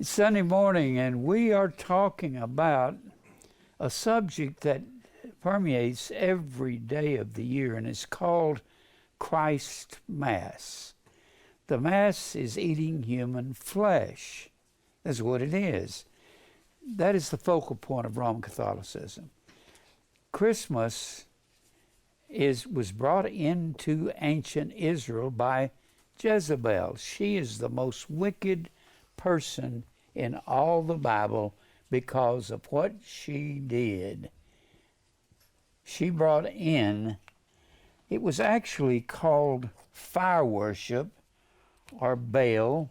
It's Sunday morning, and we are talking about a subject that permeates every day of the year, and it's called Christ Mass. The Mass is eating human flesh. That's what it is. That is the focal point of Roman Catholicism. Christmas was brought into ancient Israel by Jezebel. She is the most wicked person in all the Bible because of what she did. She brought in, it was actually called fire worship or Baal,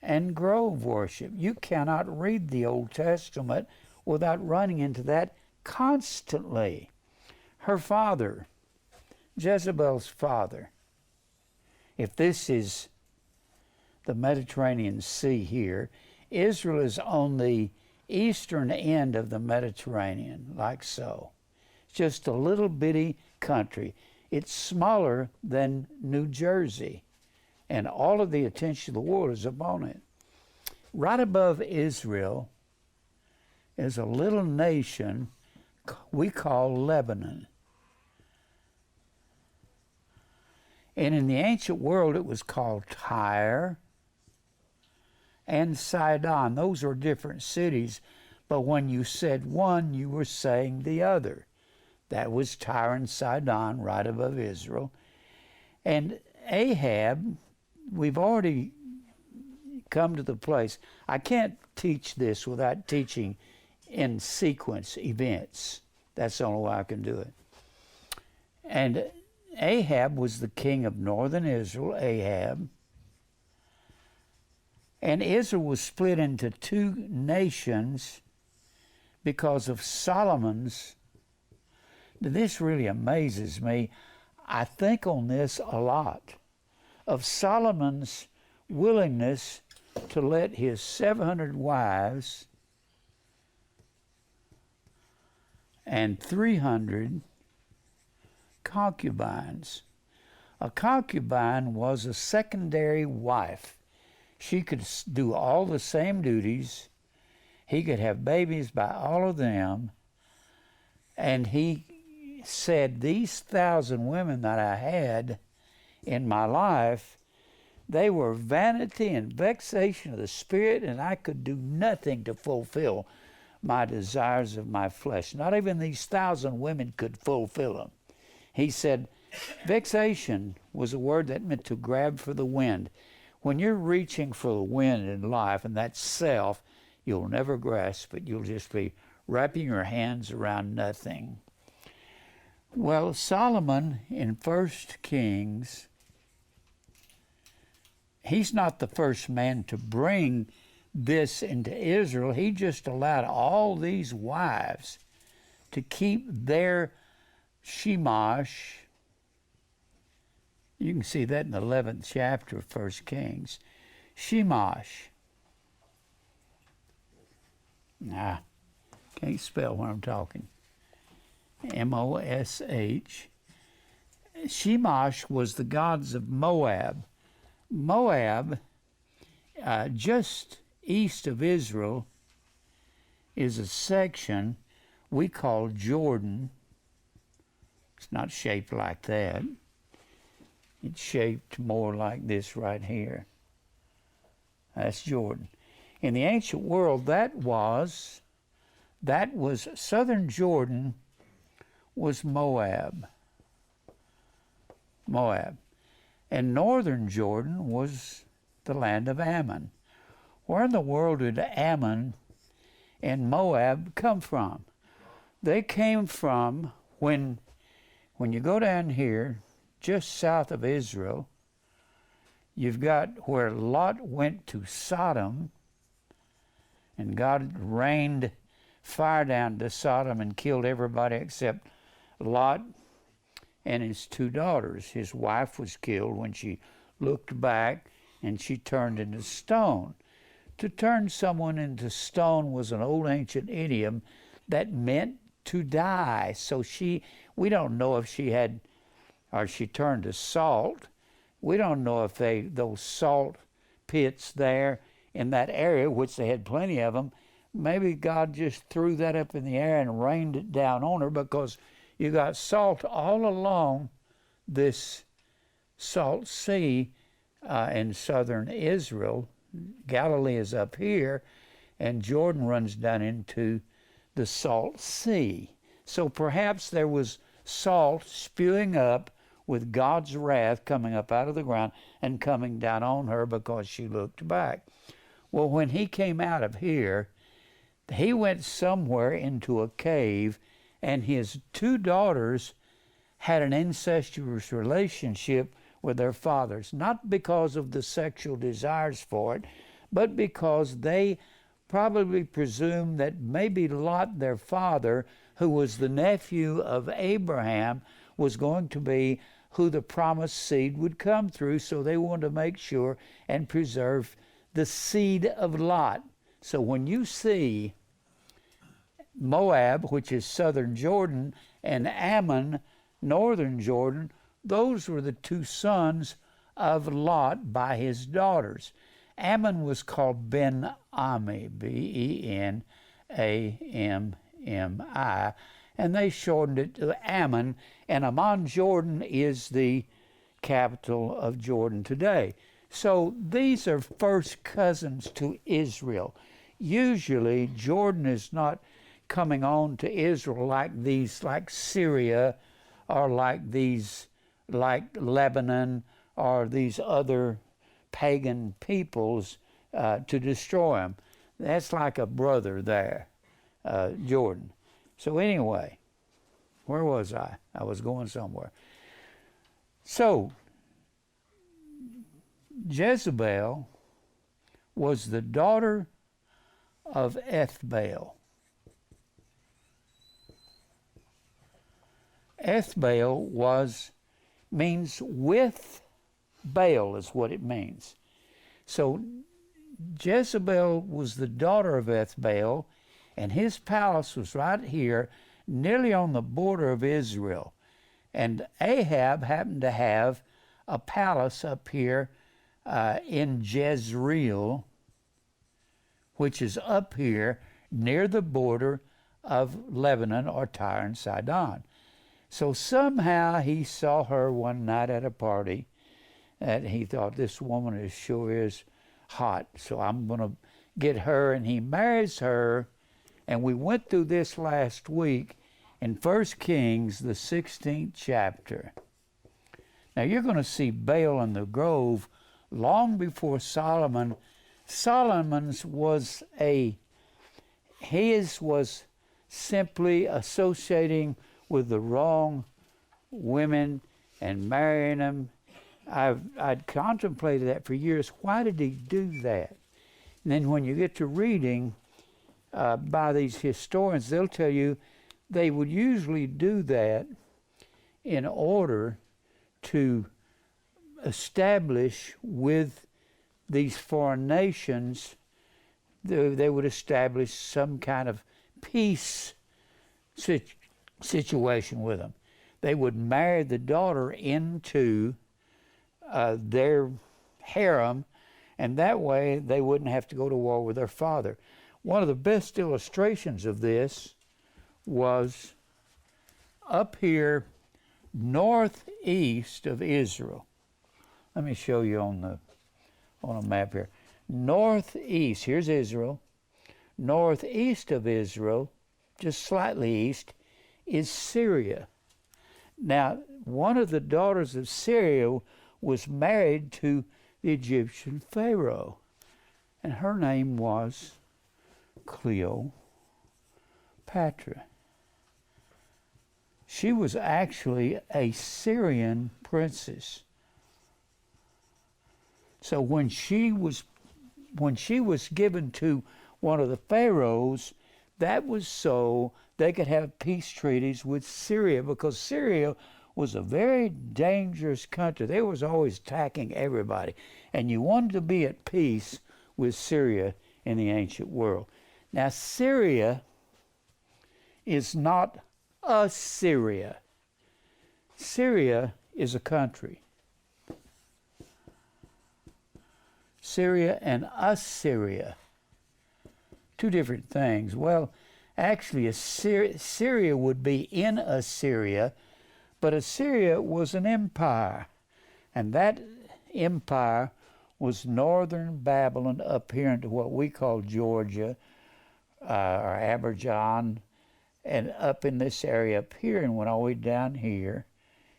and grove worship. You cannot read the Old Testament without running into that constantly. Her father, Jezebel's father, if this is the Mediterranean Sea here, Israel is on the eastern end of the Mediterranean, like so. It's just a little bitty country. It's smaller than New Jersey, and all of the attention of the world is upon it. Right above Israel is a little nation we call Lebanon. And in the ancient world, it was called Tyre and Sidon. Those are different cities, but when you said one, you were saying the other. That was Tyre and Sidon, right above Israel. And Ahab, we've already come to the place. I can't teach this without teaching in sequence events. That's the only way I can do it. And Ahab was the king of northern Israel, Ahab. And Israel was split into two nations because of Solomon's. This really amazes me. I think on this a lot, of Solomon's willingness to let his 700 wives and 300 concubines. A concubine was a secondary wife. She could do all the same duties. He could have babies by all of them. And he said, these 1,000 women that I had in my life, they were vanity and vexation of the spirit, and I could do nothing to fulfill my desires of my flesh. Not even these 1,000 women could fulfill them. He said, vexation was a word that meant to grab for the wind. When you're reaching for the wind in life, and that's self, you'll never grasp it. You'll just be wrapping your hands around nothing. Well, Solomon in 1 Kings, he's not the first man to bring this into Israel. He just allowed all these wives to keep their Shemash. You can see that in the 11th chapter of 1 Kings. Shemash. Can't spell when I'm talking. M-O-S-H. Shemash was the gods of Moab. Moab, just east of Israel, is a section we call Jordan. It's not shaped like that. It's shaped more like this right here. That's Jordan. In the ancient world, that was southern Jordan was Moab. And northern Jordan was the land of Ammon. Where in the world did Ammon and Moab come from? They came from when you go down here, just south of Israel, you've got where Lot went to Sodom, and God rained fire down to Sodom and killed everybody except Lot and his 2 daughters. His wife was killed when she looked back, and she turned into stone. To turn someone into stone was an old ancient idiom that meant to die. So we don't know if she had, or she turned to salt. We don't know if those salt pits there in that area, which they had plenty of them. Maybe God just threw that up in the air and rained it down on her, because you got salt all along this salt sea in southern Israel. Galilee is up here, and Jordan runs down into the salt sea. So perhaps there was salt spewing up with God's wrath coming up out of the ground and coming down on her because she looked back. Well, when he came out of here, he went somewhere into a cave, and his two daughters had an incestuous relationship with their fathers, not because of the sexual desires for it, but because they probably presumed that maybe Lot, their father, who was the nephew of Abraham, was going to be who the promised seed would come through, so they wanted to make sure and preserve the seed of Lot. So when you see Moab, which is southern Jordan, and Ammon, northern Jordan, those were the two sons of Lot by his daughters. Ammon was called Ben-Ami, B-E-N-A-M-M-I, and they shortened it to Ammon, and Amman, Jordan is the capital of Jordan today. So these are first cousins to Israel. Usually Jordan is not coming on to Israel like Syria, or like Lebanon, or these other pagan peoples to destroy them. That's like a brother there, Jordan. So anyway, where was I? I was going somewhere. So Jezebel was the daughter of Ethbaal. Ethbaal means with Baal, is what it means. So Jezebel was the daughter of Ethbaal, and his palace was right here, nearly on the border of Israel. And Ahab happened to have a palace up here in Jezreel, which is up here near the border of Lebanon, or Tyre and Sidon. So somehow he saw her one night at a party, and he thought, this woman sure is hot, so I'm going to get her, and he marries her. And we went through this last week in 1 Kings, the 16th chapter. Now you're going to see Baal in the grove long before Solomon. Solomon's was simply associating with the wrong women and marrying them. I'd contemplated that for years. Why did he do that? And then when you get to reading by these historians, they'll tell you they would usually do that in order to establish with these foreign nations, they would establish some kind of peace situation with them. They would marry the daughter into their harem, and that way they wouldn't have to go to war with their father. One of the best illustrations of this was up here northeast of Israel. Let me show you on a map here. Northeast, here's Israel. Northeast of Israel, just slightly east, is Syria. Now, one of the daughters of Syria was married to the Egyptian Pharaoh, and her name was Cleopatra. She was actually a Syrian princess. So when she was given to one of the pharaohs, that was so they could have peace treaties with Syria, because Syria was a very dangerous country. They was always attacking everybody, and you wanted to be at peace with Syria in the ancient world. Now, Syria is not Assyria. Syria is a country. Syria and Assyria. Two different things. Well, actually, Syria would be in Assyria, but Assyria was an empire. And that empire was northern Babylon up here into what we call Georgia or Azerbaijan, and up in this area up here, and went all the way down here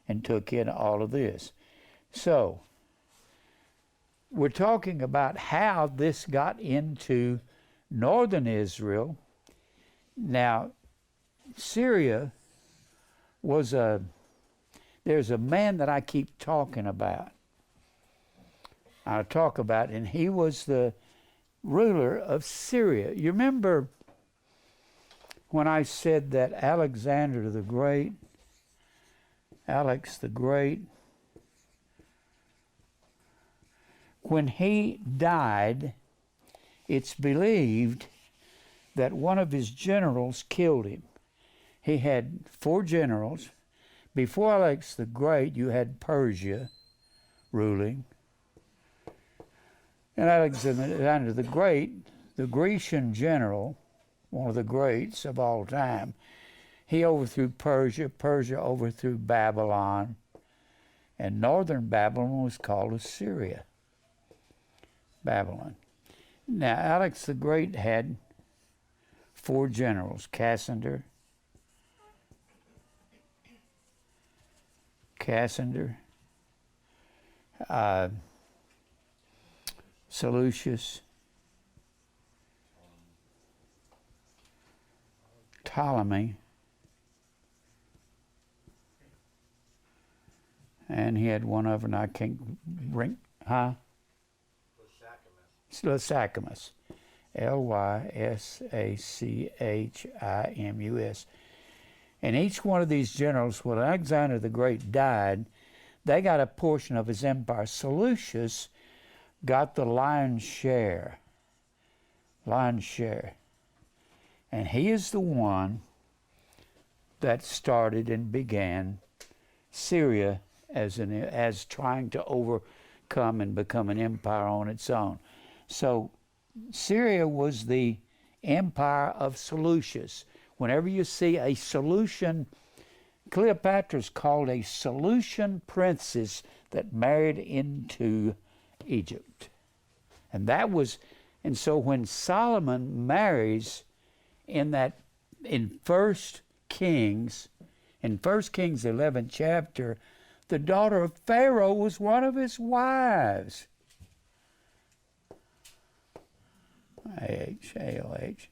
and took in all of this. So, we're talking about how this got into northern Israel. Now, Syria was there's a man that I keep talking about. I talk about, and he was the ruler of Syria. You remember when I said that Alexander the Great, Alex the Great, when he died, it's believed that one of his generals killed him. He had 4 generals. Before Alex the Great, you had Persia ruling. And Alexander the Great, the Grecian general, one of the greats of all time, he overthrew Persia. Persia overthrew Babylon. And northern Babylon was called Assyria. Babylon. Now, Alex the Great had 4 generals: Cassander, Seleucus, Ptolemy, and he had one of them I can't bring, Lysachamus. Lysachachimus. And each one of these generals, when Alexander the Great died, they got a portion of his empire. Seleucus got the lion's share. And he is the one that started and began Syria as trying to overcome and become an empire on its own. So Syria was the empire of Seleucus. Whenever you see a Seleucian, Cleopatra's called a Seleucian princess that married into Egypt. And so when Solomon marries in 1 Kings, in 1 Kings 11th chapter, the daughter of Pharaoh was one of his wives. A-H.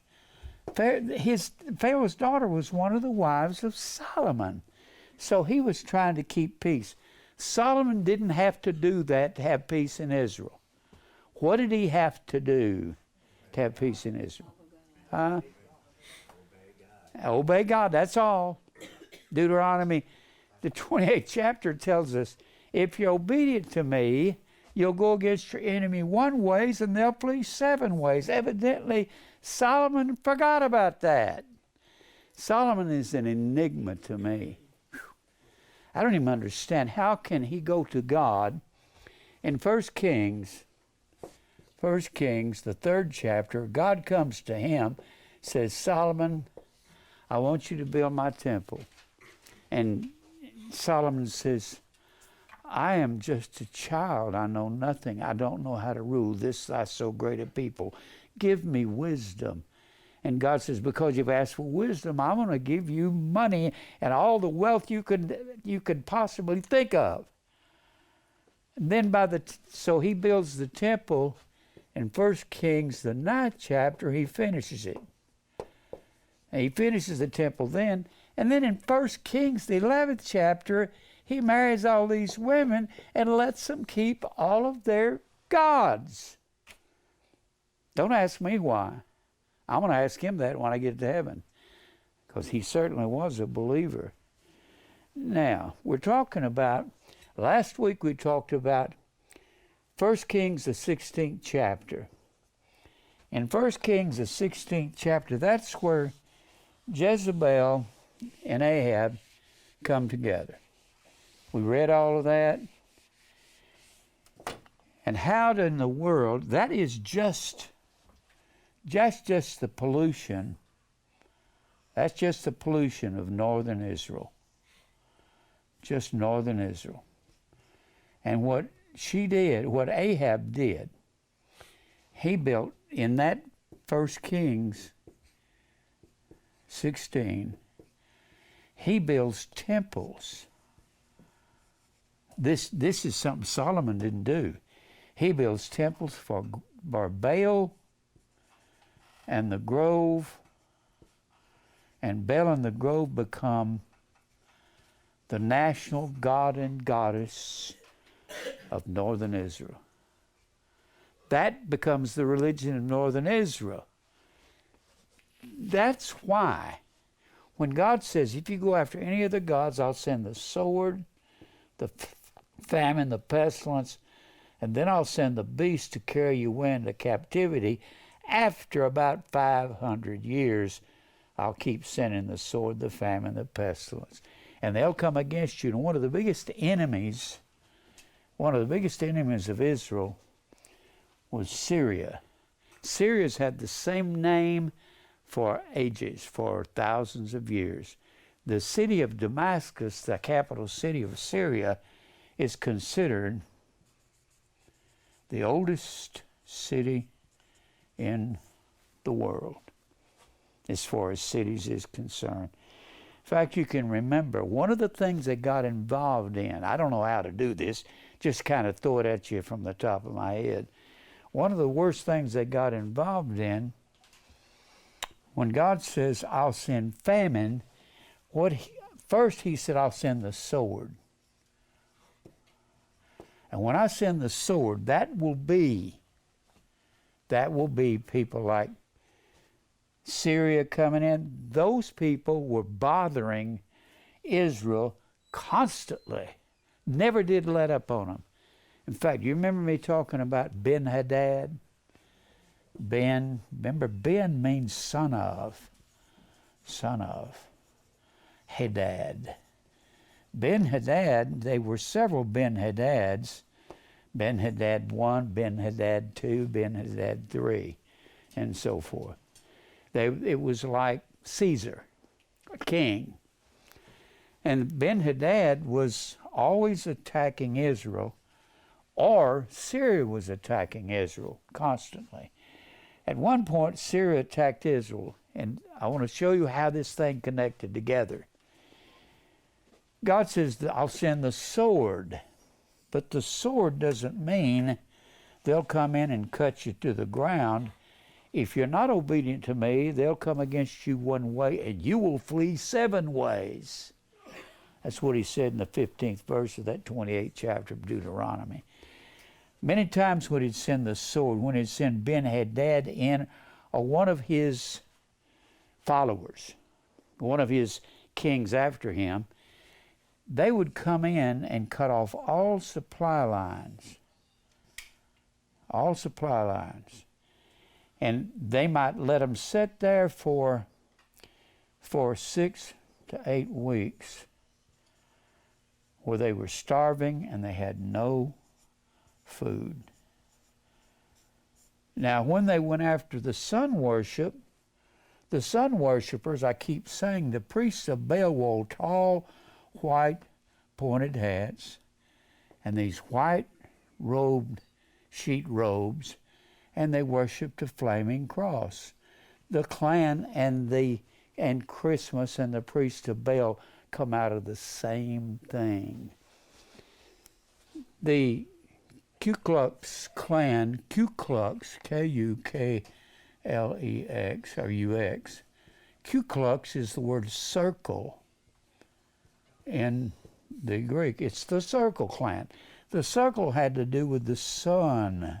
Pharaoh's daughter was one of the wives of Solomon. So he was trying to keep peace. Solomon didn't have to do that to have peace in Israel. What did he have to do to have peace in Israel? Obey God, that's all. Deuteronomy, the 28th chapter tells us, if you're obedient to me, you'll go against your enemy 1 way and they'll flee 7 ways. Evidently, Solomon forgot about that. Solomon is an enigma to me. I don't even understand. How can he go to God in 1 Kings, the 3rd chapter, God comes to him, says, Solomon, I want you to build my temple. And Solomon says, I am just a child. I know nothing. I don't know how to rule this thy so great a people. Give me wisdom. And God says, because you've asked for wisdom, I'm going to give you money and all the wealth you could possibly think of. And then so he builds the temple. In 1 Kings, the 9th chapter, he finishes it. And he finishes the temple then. And then in 1 Kings, the 11th chapter, he marries all these women and lets them keep all of their gods. Don't ask me why. I'm going to ask him that when I get to heaven, because he certainly was a believer. Now, we're talking about, last week we talked about 1 Kings, the 16th chapter. In 1 Kings, the 16th chapter, that's where Jezebel and Ahab come together. We read all of that. And how in the world, that is just the pollution. That's just the pollution of northern Israel. Just northern Israel. And what she did, what Ahab did, he built in that 1 Kings 16, he builds temples. This is something Solomon didn't do. He builds temples for Baal and the grove, and Baal and the grove become the national god and goddess of northern Israel. That becomes the religion of northern Israel. That's why when God says, if you go after any of the gods, I'll send the sword, the famine, the pestilence, and then I'll send the beast to carry you into captivity. After about 500 years, I'll keep sending the sword, the famine, the pestilence. And they'll come against you. And one of the biggest enemies of Israel was Syria. Syria's had the same name for ages, for thousands of years. The city of Damascus, the capital city of Syria, is considered the oldest city in the world as far as cities is concerned. In fact, you can remember one of the things they got involved in, I don't know how to do this, just kind of throw it at you from the top of my head. One of the worst things they got involved in, when God says, I'll send famine, first he said, I'll send the sword. And when I send the sword, that will be people like Syria coming in. Those people were bothering Israel constantly. Never did let up on them. In fact, you remember me talking about Ben-Hadad? Remember Ben means son of. Hadad. Ben-Hadad, there were several Ben-Hadads. Ben-Hadad 1, Ben-Hadad 2, Ben-Hadad 3, and so forth. It was like Caesar, a king. And Ben-Hadad was always attacking Israel, or Syria was attacking Israel constantly. At one point, Syria attacked Israel, and I want to show you how this thing connected together. God says that I'll send the sword, but the sword doesn't mean they'll come in and cut you to the ground. If you're not obedient to me, they'll come against you one way, and you will flee 7 ways. That's what he said in the 15th verse of that 28th chapter of Deuteronomy. Many times when he'd send the sword, when he'd send Ben-Hadad in, or one of his followers, one of his kings after him, they would come in and cut off all supply lines. All supply lines. And they might let them sit there for 6 to 8 weeks where they were starving and they had no food. Now, when they went after the sun worship, the sun worshipers, I keep saying, the priests of Baal wore tall, white, pointed hats, and these white robed sheet robes, and they worshiped a flaming cross. The clan and Christmas and the priests of Baal come out of the same thing. The Ku Klux Klan, Ku Klux, K-U-K-L-E-X, or U-X. Ku Klux is the word circle in the Greek. It's the circle clan. The circle had to do with the sun.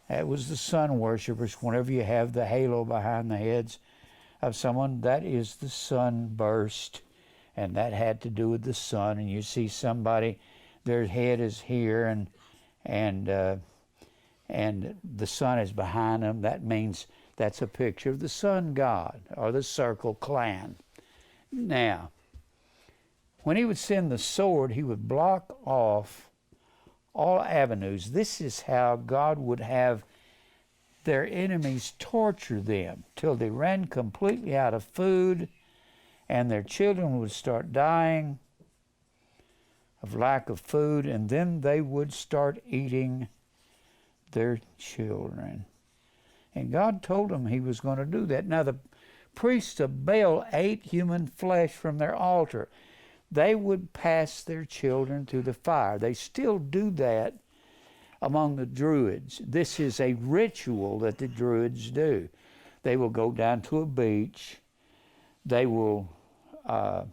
That was the sun worshipers. Whenever you have the halo behind the heads of someone, that is the sunburst, and that had to do with the sun. And you see somebody, their head is here, and the sun is behind them. That means that's a picture of the sun god, or the circle clan. Now, when he would send the sword, he would block off all avenues. This is how God would have their enemies torture them till they ran completely out of food, and their children would start dying of lack of food, and then they would start eating their children. And God told them he was going to do that. Now the priests of Baal ate human flesh from their altar. They would pass their children through the fire. They still do that among the Druids. This is a ritual that the Druids do. They will go down to a beach. They will have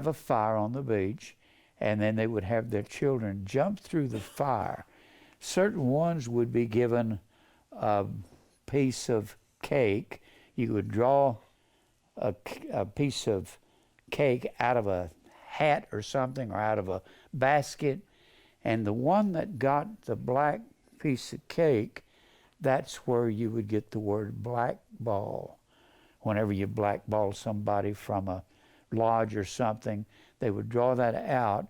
a fire on the beach, and then they would have their children jump through the fire. Certain ones would be given a piece of cake. You would draw a piece of cake out of a hat or something, or out of a basket, and the one that got the black piece of cake, that's where you would get the word blackball. Whenever you blackball somebody from a lodge or something, they would draw that out,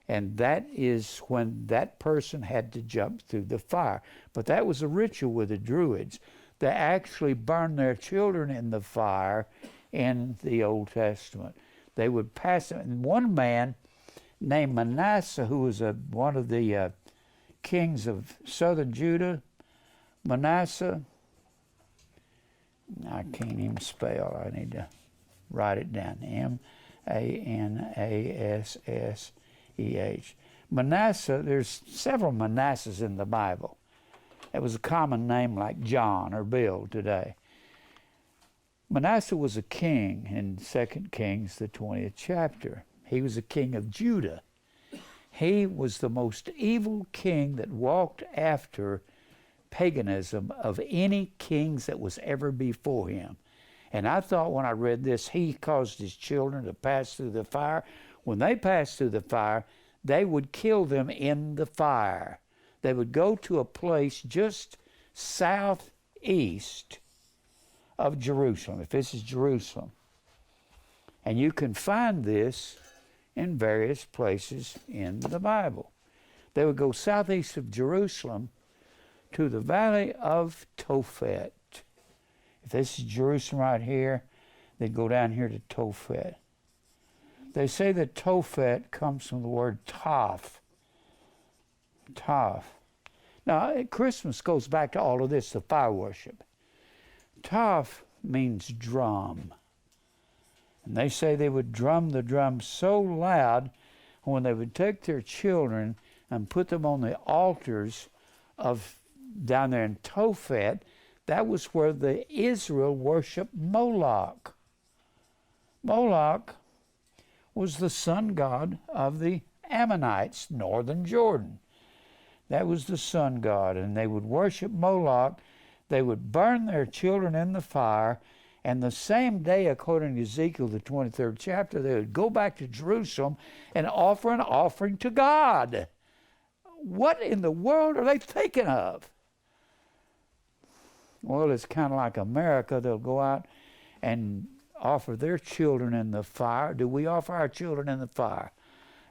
and that is when that person had to jump through the fire. But that was a ritual with the Druids. They actually burned their children in the fire in the Old Testament. They would pass it. And one man named Manasseh, who was one of the kings of southern Judah, Manasseh, I can't even spell. I need to write it down. Manasseh. Manasseh, there's several Manassehs in the Bible. It was a common name like John or Bill today. Manasseh was a king in 2 Kings, the 20th chapter. He was a king of Judah. He was the most evil king that walked after paganism of any kings that was ever before him. And I thought when I read this, he caused his children to pass through the fire. When they passed through the fire, they would kill them in the fire. They would go to a place just southeast of Jerusalem, if this is Jerusalem. And you can find this in various places in the Bible. They would go southeast of Jerusalem to the valley of Tophet. If this is Jerusalem right here, they'd go down here to Tophet. They say that Tophet comes from the word Toph. Toph. Now, Christmas goes back to all of this, the fire worship. Toph means drum. And they say they would drum the drum so loud when they would take their children and put them on the altars of down there in Tophet. That was where the Israel worshiped Moloch. Moloch was the sun god of the Ammonites, northern Jordan. That was the sun god, and they would worship Moloch. They would burn their children in the fire, and the same day, according to Ezekiel, the 23rd chapter, they would go back to Jerusalem and offer an offering to God. What in the world are they thinking of? Well, it's kind of like America. They'll go out and offer their children in the fire. Do we offer our children in the fire?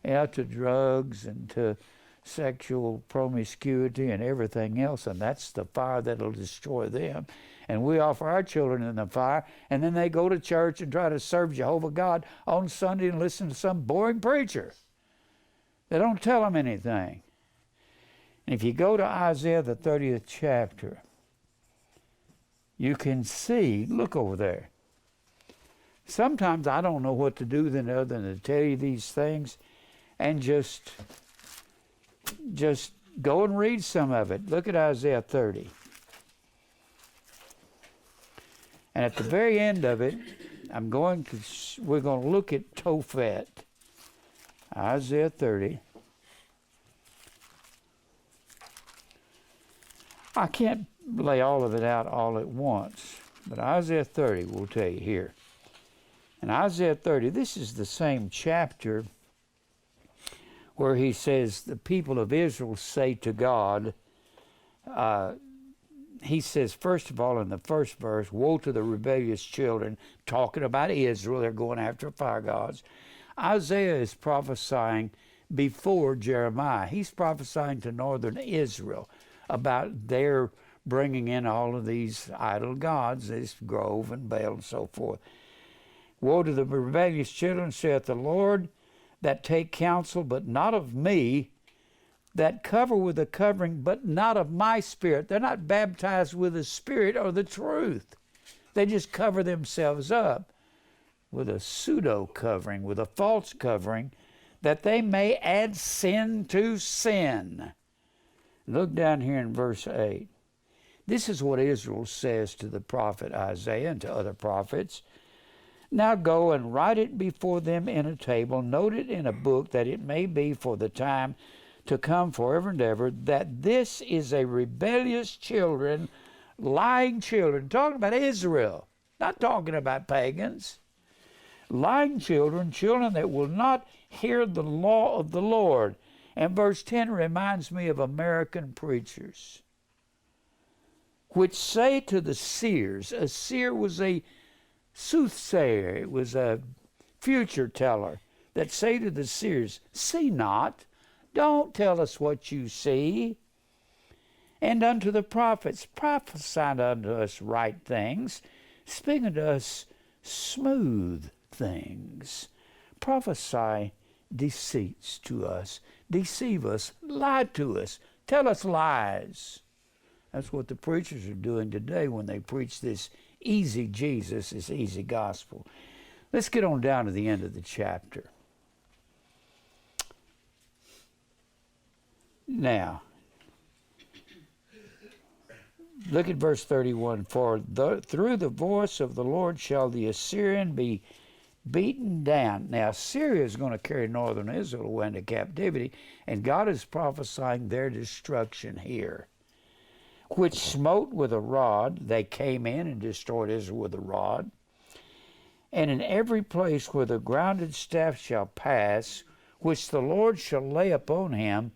Yeah, to drugs and to sexual promiscuity and everything else, and that's the fire that'll destroy them. And we offer our children in the fire, and then they go to church and try to serve Jehovah God on Sunday and listen to some boring preacher. They don't tell them anything. And if you go to Isaiah, the 30th chapter, you can see, look over there. Sometimes I don't know what to do other than to tell you these things and just go and read some of it. Look at Isaiah 30. And at the very end of it, we're going to look at Tophet. Isaiah 30. I can't lay all of it out all at once, but Isaiah 30 will tell you here. In Isaiah 30, this is the same chapter where he says, the people of Israel say to God, he says, first of all, in the first verse, woe to the rebellious children, talking about Israel, they're going after fire gods. Isaiah is prophesying before Jeremiah. He's prophesying to northern Israel about their bringing in all of these idol gods, this grove and Baal and so forth. Woe to the rebellious children, saith the Lord, that take counsel, but not of me, that cover with a covering, but not of my Spirit. They're not baptized with the Spirit or the truth. They just cover themselves up with a pseudo covering, with a false covering, that they may add sin to sin. Look down here in verse 8. This is what Israel says to the prophet Isaiah and to other prophets. Now go and write it before them in a table, note it in a book, that it may be for the time to come forever and ever, that this is a rebellious children, lying children. Talking about Israel, not talking about pagans. Lying children, children that will not hear the law of the Lord. And verse 10 reminds me of American preachers, which say to the seers, a seer was a soothsayer, it was a future teller, that say to the seers, see not, don't tell us what you see. And unto the prophets, prophesy unto us right things, speak unto us smooth things. Prophesy deceits to us, deceive us, lie to us, tell us lies. That's what the preachers are doing today when they preach this easy Jesus, this easy gospel. Let's get on down to the end of the chapter. Now, look at verse 31. For through the voice of the Lord shall the Assyrian be beaten down. Now, Syria is going to carry northern Israel away into captivity, and God is prophesying their destruction here. Which smote with a rod, they came in and destroyed Israel with a rod. And in every place where the grounded staff shall pass, which the Lord shall lay upon him,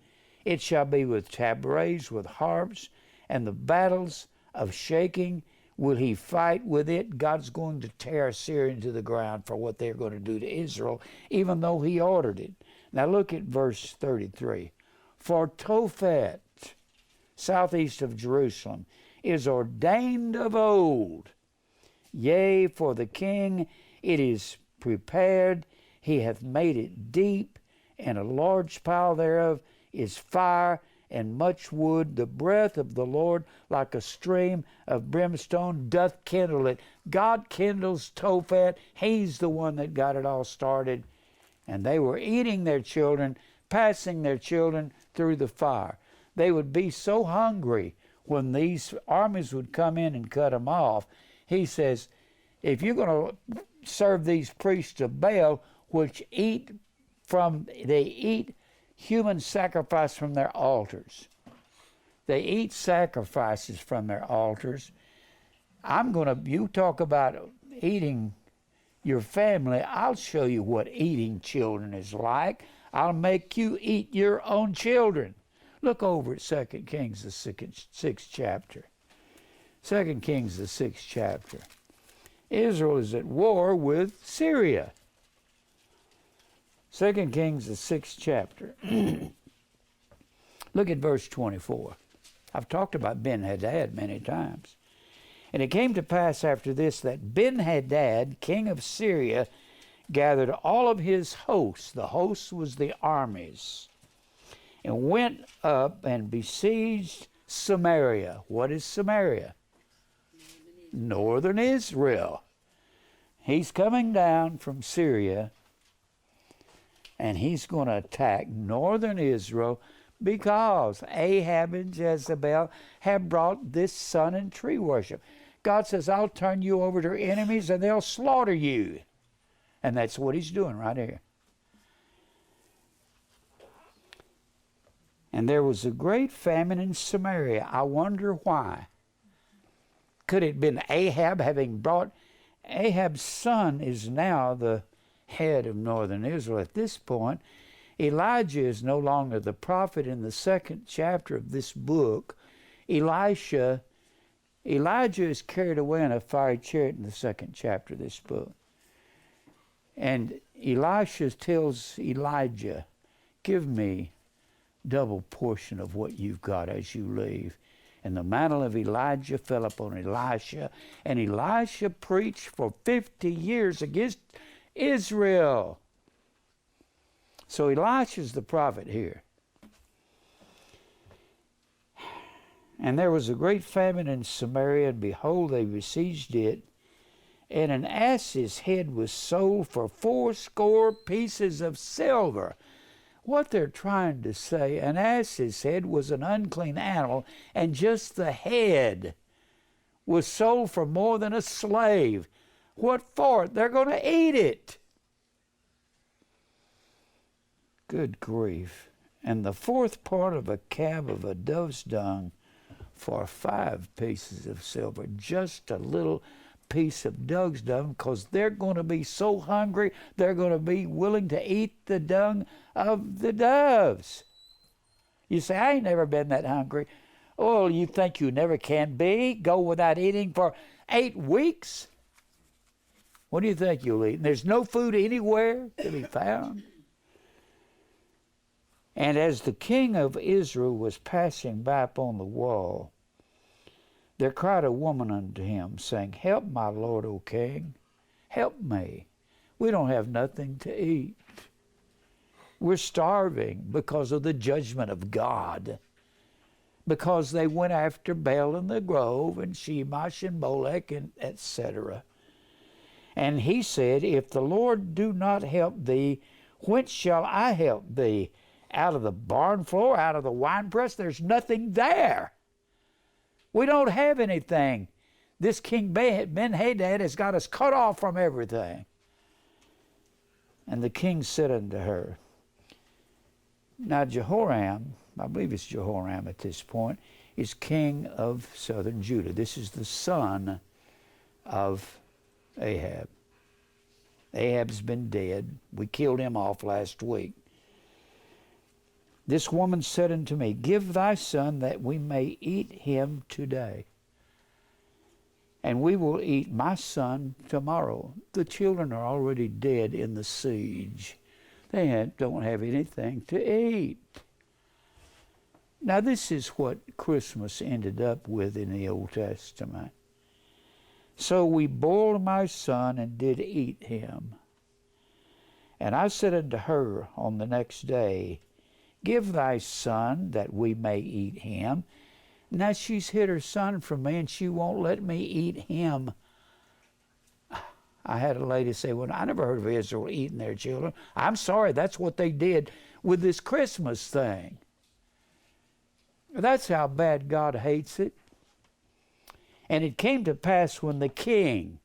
it shall be with tabrets, with harps, and the battles of shaking will he fight with it. God's going to tear Syria into the ground for what they're going to do to Israel, even though he ordered it. Now look at verse 33. For Tophet, southeast of Jerusalem, is ordained of old. Yea, for the king it is prepared. He hath made it deep, and a large pile thereof is fire and much wood. The breath of the Lord like a stream of brimstone doth kindle it. God kindles Tophet. He's the one that got it all started. And they were eating their children, passing their children through the fire. They would be so hungry when these armies would come in and cut them off. He says, if you're going to serve these priests of Baal, which they eat human sacrifice from their altars. They eat sacrifices from their altars. You talk about eating your family, I'll show you what eating children is like. I'll make you eat your own children. Look over at 2 Kings, the 6th chapter. 2 Kings, the 6th chapter. Israel is at war with Syria. 2 Kings, the 6th chapter. Look at verse 24. I've talked about Ben-Hadad many times. And it came to pass after this that Ben-Hadad, king of Syria, gathered all of his hosts. The hosts was the armies. And went up and besieged Samaria. What is Samaria? Northern Israel. He's coming down from Syria, and he's going to attack northern Israel because Ahab and Jezebel have brought this sun and tree worship. God says, I'll turn you over to your enemies and they'll slaughter you. And that's what he's doing right here. And there was a great famine in Samaria. I wonder why. Could it have been Ahab having brought... Ahab's son is now the head of northern Israel. At this point, Elijah is no longer the prophet in the 2nd chapter of this book. Elijah is carried away in a fiery chariot in the 2nd chapter of this book. And Elisha tells Elijah, give me double portion of what you've got as you leave. And the mantle of Elijah fell upon Elisha, and Elisha preached for 50 years against Israel. So Elisha's the prophet here. And there was a great famine in Samaria, and behold, they besieged it. And an ass's head was sold for 80 pieces of silver. What they're trying to say, an ass's head was an unclean animal, and just the head was sold for more than a slave. What for? They're going to eat it. Good grief. And the fourth part of a cab of a dove's dung for 5 pieces of silver. Just a little piece of dove's dung, because they're going to be so hungry, they're going to be willing to eat the dung of the doves. You say, I ain't never been that hungry. Oh, you think you never can be? Go without eating for 8 weeks? What do you think you'll eat? And there's no food anywhere to be found. And as the king of Israel was passing by upon the wall, there cried a woman unto him, saying, Help my lord, O king, help me. We don't have nothing to eat. We're starving because of the judgment of God, because they went after Baal in the grove, and Shemash and Molech, and etc. And he said, If the Lord do not help thee, whence shall I help thee? Out of the barn floor, out of the winepress? There's nothing there. We don't have anything. This King Ben-Hadad has got us cut off from everything. And the king said unto her, now Jehoram, I believe it's Jehoram at this point, is king of southern Judah. This is the son of Ahab. Ahab's been dead. We killed him off last week. This woman said unto me, Give thy son that we may eat him today, and we will eat my son tomorrow. The children are already dead in the siege. They don't have anything to eat. Now this is what Christmas ended up with in the Old Testament. So we boiled my son and did eat him. And I said unto her on the next day, Give thy son that we may eat him. Now she's hid her son from me, and she won't let me eat him. I had a lady say, well, I never heard of Israel eating their children. I'm sorry, that's what they did with this Christmas thing. That's how bad God hates it. And it came to pass when the king,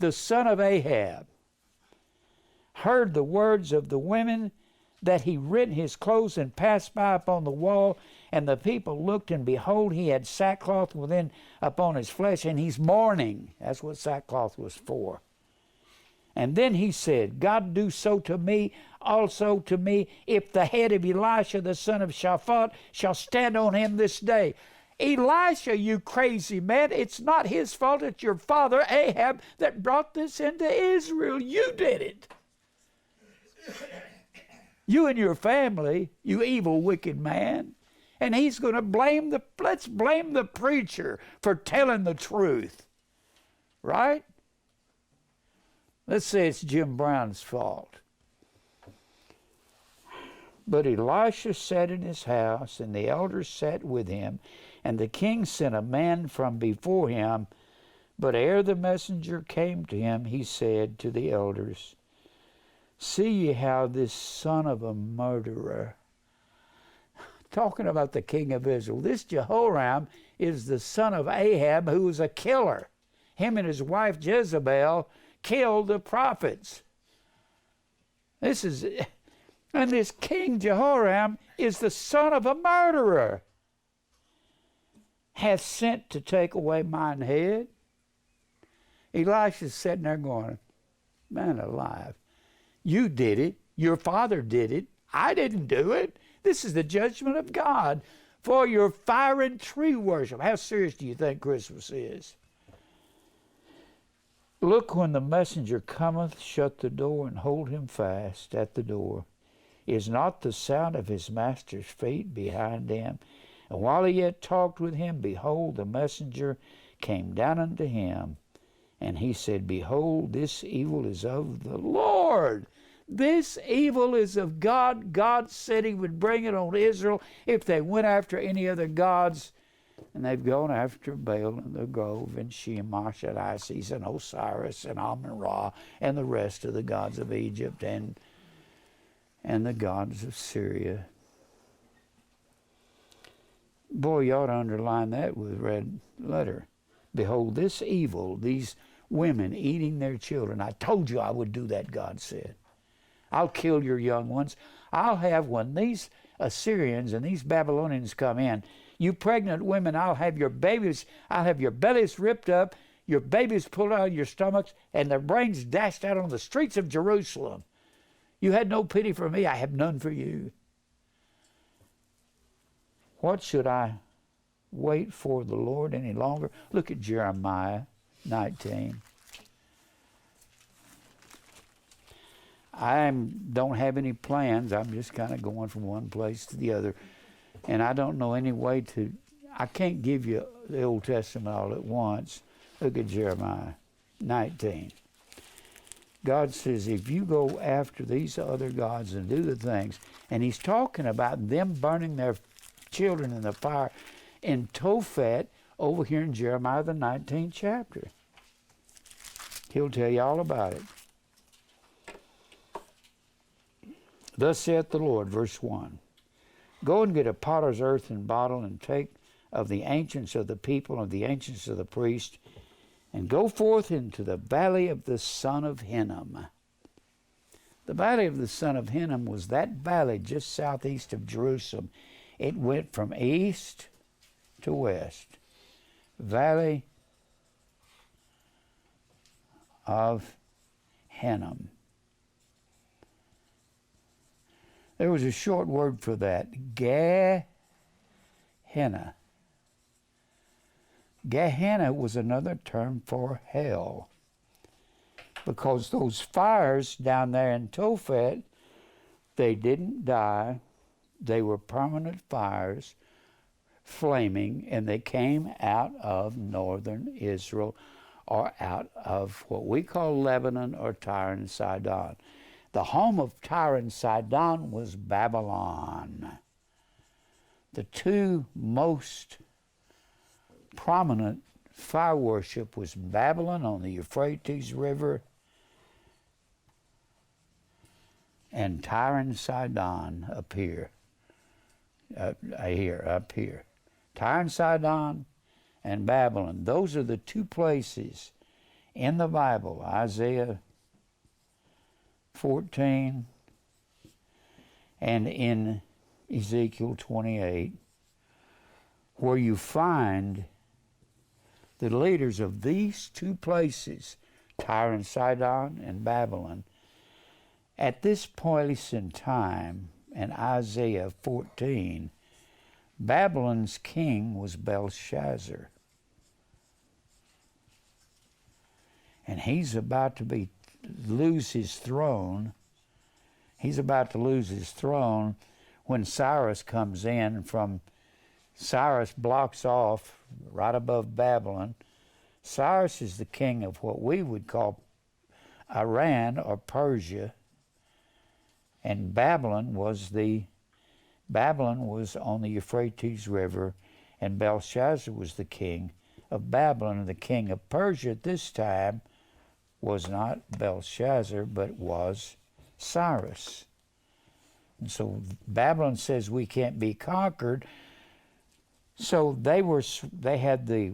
the son of Ahab, heard the words of the women, that he rent his clothes and passed by upon the wall, and the people looked, and behold, he had sackcloth within upon his flesh, and he's mourning. That's what sackcloth was for. And then he said, God do so to me, also to me, if the head of Elisha the son of Shaphat shall stand on him this day. Elisha, you crazy man, it's not his fault, it's your father Ahab that brought this into Israel. You did it. You and your family, you evil, wicked man. And he's going to let's blame the preacher for telling the truth. Right? Let's say it's Jim Brown's fault. But Elisha sat in his house, and the elders sat with him, and the king sent a man from before him. But ere the messenger came to him, he said to the elders, See ye how this son of a murderer, talking about the king of Israel, this Jehoram is the son of Ahab, who was a killer. Him and his wife Jezebel killed the prophets. And this king Jehoram is the son of a murderer, hath sent to take away mine head. Elisha's sitting there going, man alive. You did it. Your father did it. I didn't do it. This is the judgment of God for your fire and tree worship. How serious do you think Christmas is? Look, when the messenger cometh, shut the door and hold him fast at the door. Is not the sound of his master's feet behind him? And while he yet talked with him, behold, the messenger came down unto him. And he said, Behold, this evil is of the Lord. This evil is of God. God said he would bring it on Israel if they went after any other gods. And they've gone after Baal and the Grove and Shemosh and Isis and Osiris and Amun-Ra and the rest of the gods of Egypt and the gods of Syria. Boy, you ought to underline that with a red letter. Behold, this evil, these women eating their children. I told you I would do that, God said. I'll kill your young ones. I'll have, when these Assyrians and these Babylonians come in, you pregnant women, I'll have your babies, I'll have your bellies ripped up, your babies pulled out of your stomachs, and their brains dashed out on the streets of Jerusalem. You had no pity for me, I have none for you. What should I wait for the Lord any longer? Look at Jeremiah 19. I don't have any plans. I'm just kind of going from one place to the other. And I don't know any way to, I can't give you the Old Testament all at once. Look at Jeremiah 19. God says, if you go after these other gods and do the things, and he's talking about them burning their children in the fire in Tophet over here in Jeremiah the 19th chapter. He'll tell you all about it. Thus saith the Lord, verse 1, Go and get a potter's earthen bottle and take of the ancients of the people and the ancients of the priests, and go forth into the valley of the son of Hinnom. The valley of the son of Hinnom was that valley just southeast of Jerusalem. It went from east to west. Valley of Hinnom. There was a short word for that, Gehenna. Gehenna was another term for hell, because those fires down there in Tophet, they didn't die. They were permanent fires, flaming, and they came out of northern Israel, or out of what we call Lebanon or Tyre and Sidon. The home of Tyre and Sidon was Babylon. The two most prominent fire worship was Babylon on the Euphrates River and Tyre and Sidon up here. Up here. Tyre and Sidon and Babylon. Those are the two places in the Bible, Isaiah 14 and in Ezekiel 28, where you find the leaders of these two places, Tyre and Sidon and Babylon. At this place in time, in Isaiah 14, Babylon's king was Belshazzar. And he's about to lose his throne. He's about to lose his throne when Cyrus comes in from, Cyrus blocks off right above Babylon. Cyrus is the king of what we would call Iran or Persia. And Babylon was on the Euphrates River, and Belshazzar was the king of Babylon. And the king of Persia at this time was not Belshazzar, but was Cyrus. And so Babylon says we can't be conquered. So they had the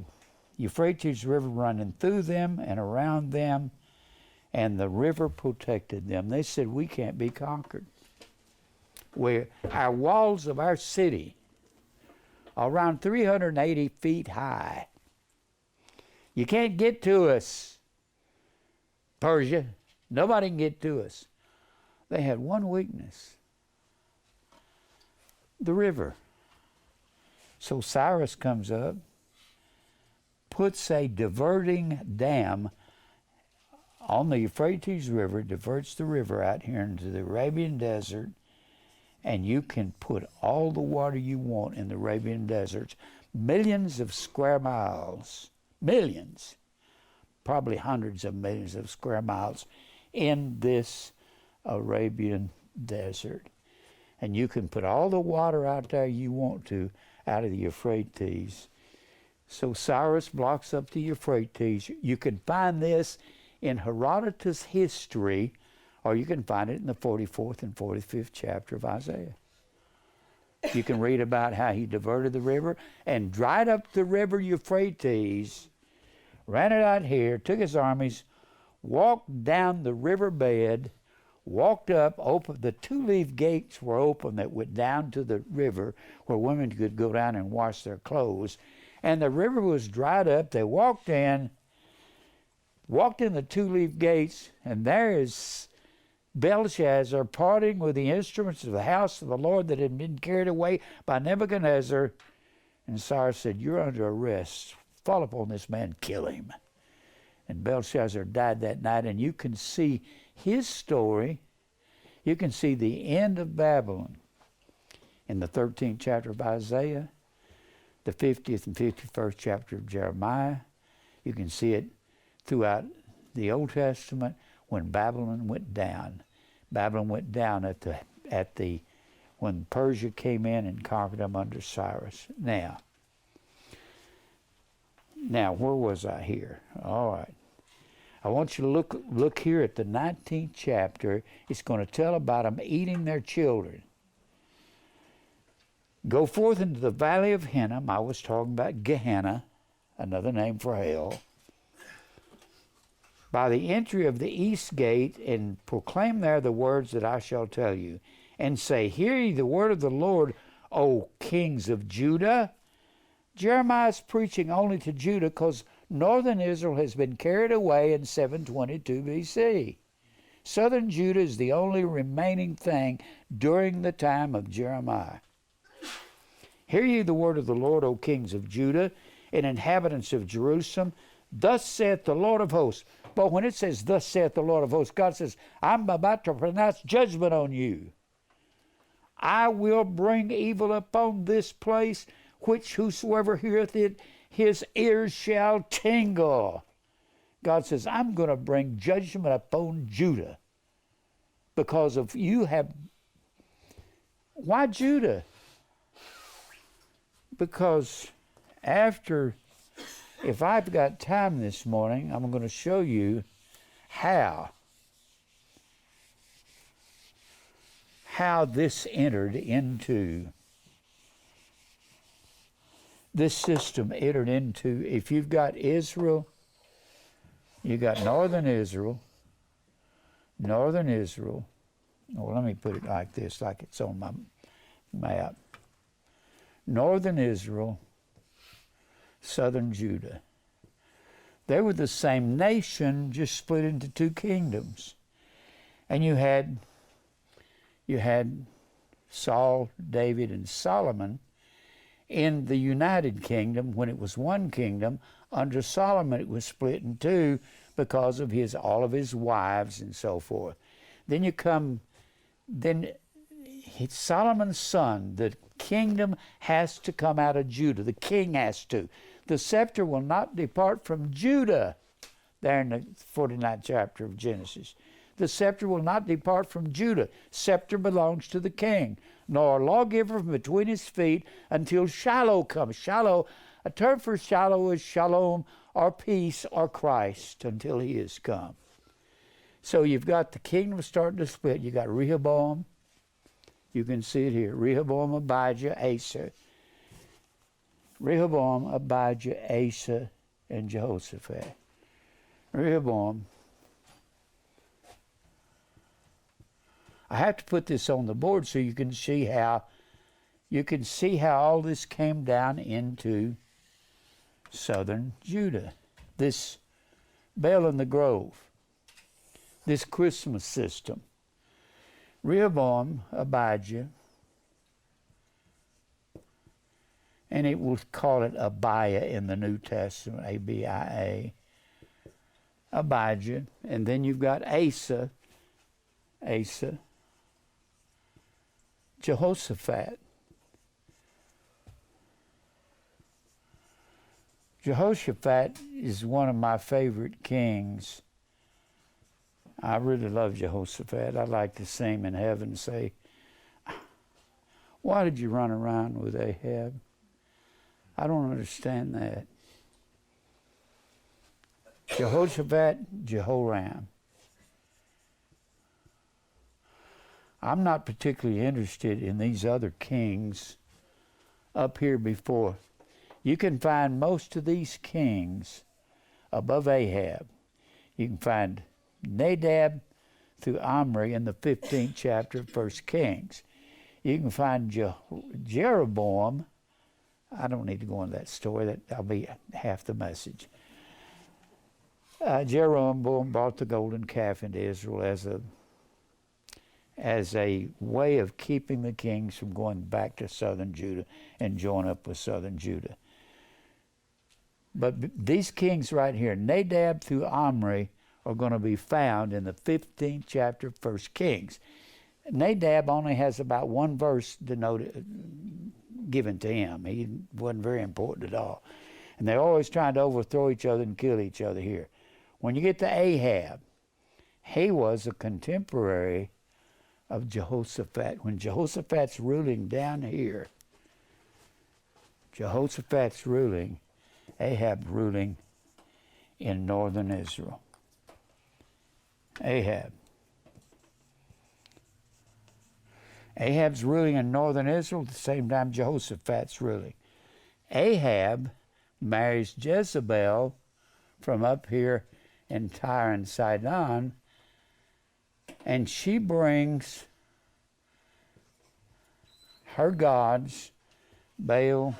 Euphrates River running through them and around them, and the river protected them. They said, we can't be conquered. Our walls of our city are around 380 feet high. You can't get to us, Persia. Nobody can get to us. They had one weakness, the river. So Cyrus comes up, puts a diverting dam on the Euphrates River, diverts the river out here into the Arabian desert, and you can put all the water you want in the Arabian deserts, millions of square miles, millions, probably hundreds of millions of square miles in this Arabian desert. And you can put all the water out there you want to out of the Euphrates. So Cyrus blocks up the Euphrates. You can find this in Herodotus' history, or you can find it in the 44th and 45th chapter of Isaiah. You can read about how he diverted the river and dried up the river Euphrates, ran it out here, took his armies, walked down the riverbed, walked up, opened, the two-leaf gates were open that went down to the river where women could go down and wash their clothes. And the river was dried up. They walked in the two-leaf gates, and there is Belshazzar parting with the instruments of the house of the Lord that had been carried away by Nebuchadnezzar. And Cyrus said, "You're under arrest. Fall upon this man, kill him." And Belshazzar died that night, and you can see his story. You can see the end of Babylon in the 13th chapter of Isaiah, the 50th and 51st chapter of Jeremiah. You can see it throughout the Old Testament when Babylon went down. Babylon went down when Persia came in and conquered them under Cyrus. Now, where was I here? All right. I want you to look here at the 19th chapter. It's going to tell about them eating their children. Go forth into the valley of Hinnom. I was talking about Gehenna, another name for hell. By the entry of the east gate, and proclaim there the words that I shall tell you, and say, Hear ye the word of the Lord, O kings of Judah. Jeremiah's preaching only to Judah because northern Israel has been carried away in 722 BC. Southern Judah is the only remaining thing during the time of Jeremiah. Hear ye the word of the Lord, O kings of Judah, and inhabitants of Jerusalem. Thus saith the Lord of hosts. But when it says, Thus saith the Lord of hosts, God says, I'm about to pronounce judgment on you. I will bring evil upon this place, which whosoever heareth it, his ears shall tingle. God says, I'm going to bring judgment upon Judah because of you have... Why Judah? Because if I've got time this morning, I'm going to show you how this entered into, this system entered into, if you've got Israel, you got northern Israel. Well, let me put it like this, like it's on my map. Northern Israel, southern Judah. They were the same nation, just split into two kingdoms. And you had Saul, David, and Solomon in the United Kingdom when it was one kingdom. Under Solomon it was split in two because of all of his wives and so forth. Then it's Solomon's son. The kingdom has to come out of Judah. The king has to. The scepter will not depart from Judah. There in the 49th chapter of Genesis. The scepter will not depart from Judah. Scepter belongs to the king, nor a lawgiver from between his feet until Shiloh comes. Shiloh, a term for Shiloh is shalom, or peace, or Christ, until he is come. So you've got the kingdom starting to split. You got Rehoboam. You can see it here. Rehoboam, Abijah, Asa. Rehoboam, Abijah, Asa, and Jehoshaphat. Rehoboam. I have to put this on the board so you can see how all this came down into southern Judah. This Bel in the Grove. This Christmas system. Rehoboam, Abijah, and it will call it Abiah in the New Testament, A-B-I-A, Abijah, and then you've got Asa, Jehoshaphat. Jehoshaphat is one of my favorite kings. I really love Jehoshaphat. I like to see him in heaven and say, why did you run around with Ahab? I don't understand that. Jehoshaphat, Jehoram. I'm not particularly interested in these other kings up here before. You can find most of these kings above Ahab. You can find Nadab through Omri in the 15th chapter of 1 Kings. You can find Jeroboam. I don't need to go into that story. That'll be half the message. Jeroboam brought the golden calf into Israel as a way of keeping the kings from going back to southern Judah and join up with southern Judah. But these kings right here, Nadab through Omri, are going to be found in the 15th chapter of 1 Kings. Nadab only has about one verse given to him. He wasn't very important at all. And they're always trying to overthrow each other and kill each other here. When you get to Ahab, he was a contemporary of Jehoshaphat. When Jehoshaphat's ruling down here, Jehoshaphat's ruling, Ahab ruling in northern Israel. Ahab's ruling in northern Israel at the same time Jehoshaphat's ruling. Ahab marries Jezebel from up here in Tyre and Sidon, and she brings her gods, Baal